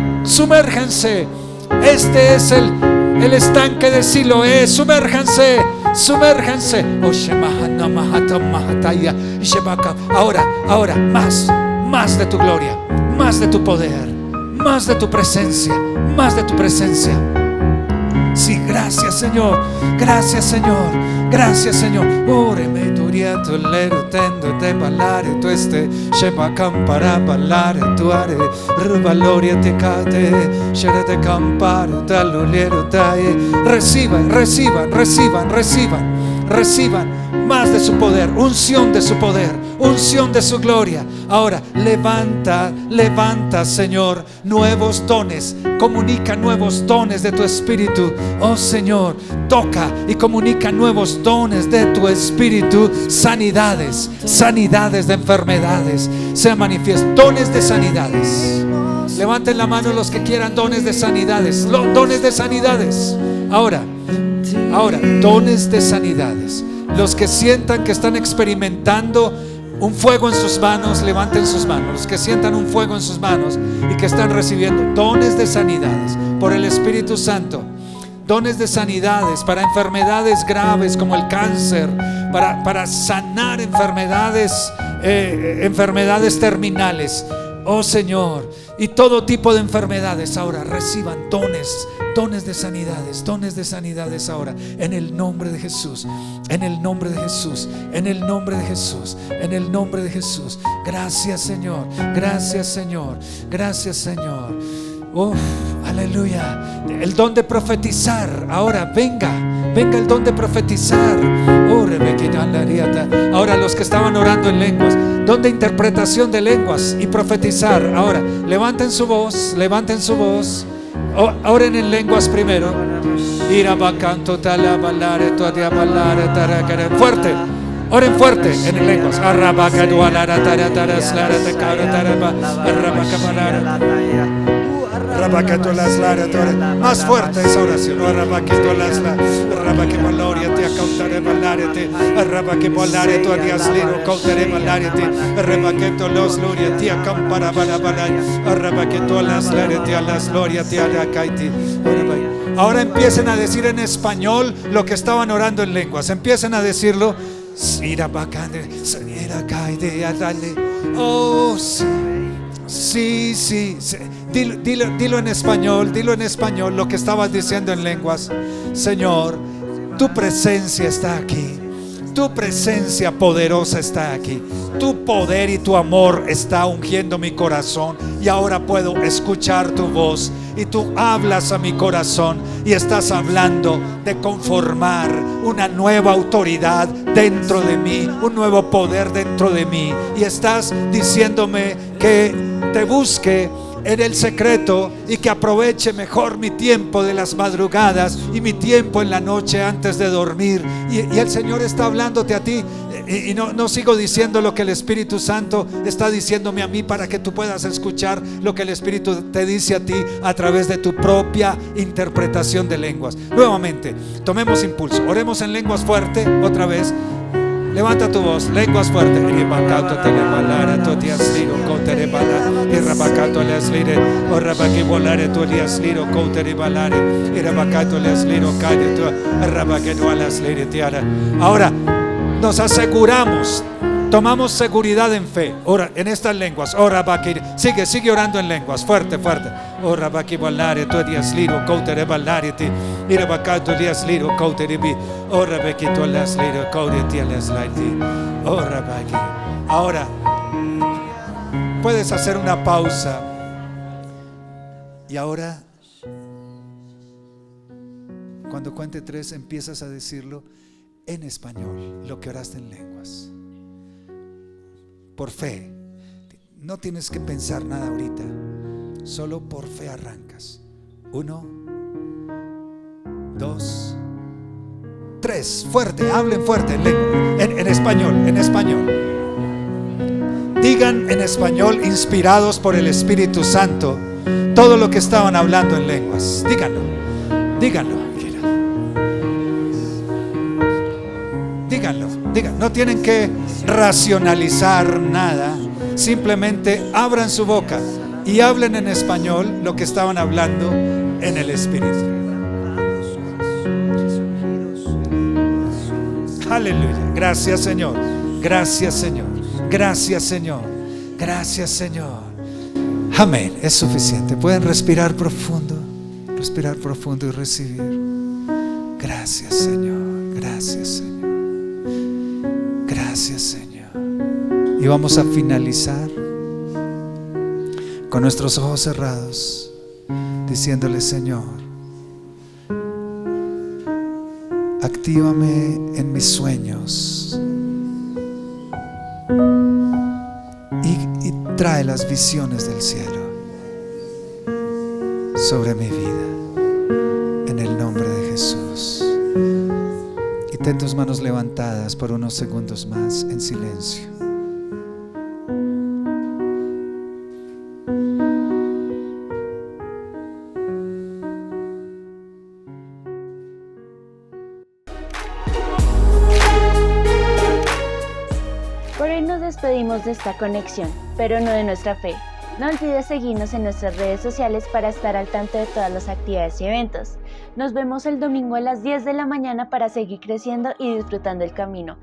Speaker 2: Este es el estanque de Siloé. Sumérjanse. Ahora, más de tu gloria, más de tu poder, más de tu presencia, más de tu presencia. Sí, gracias Señor. Ore me turiato lero tendo te ballare tu este sheba campara ballare tu are rubaloria te cate shere te campare taloliero tae. Reciban más de su poder, unción de su poder, unción de su gloria. Ahora levanta, Señor, nuevos dones. Comunica nuevos dones de tu espíritu. Oh Señor, toca y comunica nuevos dones de tu espíritu. Sanidades de enfermedades se manifiestan. Dones de sanidades. Levanten la mano los que quieran dones de sanidades. Dones de sanidades. Ahora, dones de sanidades. Los que sientan que están experimentando un fuego en sus manos, levanten sus manos. Los que sientan un fuego en sus manos y que están recibiendo dones de sanidades por el Espíritu Santo. Dones de sanidades para enfermedades graves como el cáncer, para sanar enfermedades terminales. Oh Señor, y todo tipo de enfermedades ahora reciban dones de sanidades ahora, en el nombre de Jesús, en el nombre de Jesús. Gracias Señor. Aleluya. El don de profetizar. Ahora venga el don de profetizar. Ahora los que estaban orando en lenguas, don de interpretación de lenguas y profetizar. Ahora levanten su voz. Oren en lenguas primero. Fuerte. Oren fuerte en lenguas. Más fuerte esa oración. Ahora empiecen a decir en español lo que estaban orando en lenguas. Empiecen a decirlo. Oh, sí. Dilo en español lo que estabas diciendo en lenguas. Señor, Tu presencia está aquí. Tu presencia poderosa está aquí. Tu poder y tu amor está ungiendo mi corazón. Y ahora puedo escuchar tu voz. Y tú hablas a mi corazón. Y estás hablando de conformar una nueva autoridad dentro de mí. Un nuevo poder dentro de mí. Y estás diciéndome que te busque en el secreto y que aproveche mejor mi tiempo de las madrugadas y mi tiempo en la noche antes de dormir. Y el Señor está hablándote a ti. Y no sigo diciendo lo que el Espíritu Santo está diciéndome a mí, para que tú puedas escuchar lo que el Espíritu te dice a ti a través de tu propia interpretación de lenguas. Nuevamente, tomemos impulso, oremos en lenguas fuerte otra vez. Levanta tu voz, lenguas fuertes. Ahora nos aseguramos, tomamos seguridad en fe. Ora en estas lenguas. Sigue orando en lenguas, fuerte. Ora baki volare tu dias liro cotere ballare ti ira bakato dias liro cotere bi ora baki tu las liro cotere ti las laiti ora baki. Ahora puedes hacer una pausa y ahora cuando cuente 3 empiezas a decirlo en español, lo que oraste en lenguas, por fe. No tienes que pensar nada ahorita, solo por fe arrancas. 1, 2, 3, fuerte, hablen fuerte en español. Digan en español, inspirados por el Espíritu Santo, todo lo que estaban hablando en lenguas. Díganlo. No tienen que racionalizar nada, simplemente abran su boca y hablen en español lo que estaban hablando en el Espíritu. Aleluya. Gracias, Señor. Gracias, Señor. Gracias, Señor. Gracias, Señor. Amén. Es suficiente. Pueden respirar profundo y recibir. Gracias, Señor. Gracias, Señor. Gracias, Señor. Y vamos a finalizar con nuestros ojos cerrados, diciéndole: Señor, actívame en mis sueños y trae las visiones del cielo sobre mi vida, en el nombre de Jesús. Y ten tus manos levantadas por unos segundos más en silencio.
Speaker 3: Por hoy nos despedimos de esta conexión, pero no de nuestra fe. No olvides seguirnos en nuestras redes sociales para estar al tanto de todas las actividades y eventos. Nos vemos el domingo a las 10 de la mañana para seguir creciendo y disfrutando el camino.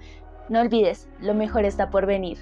Speaker 3: No olvides, lo mejor está por venir.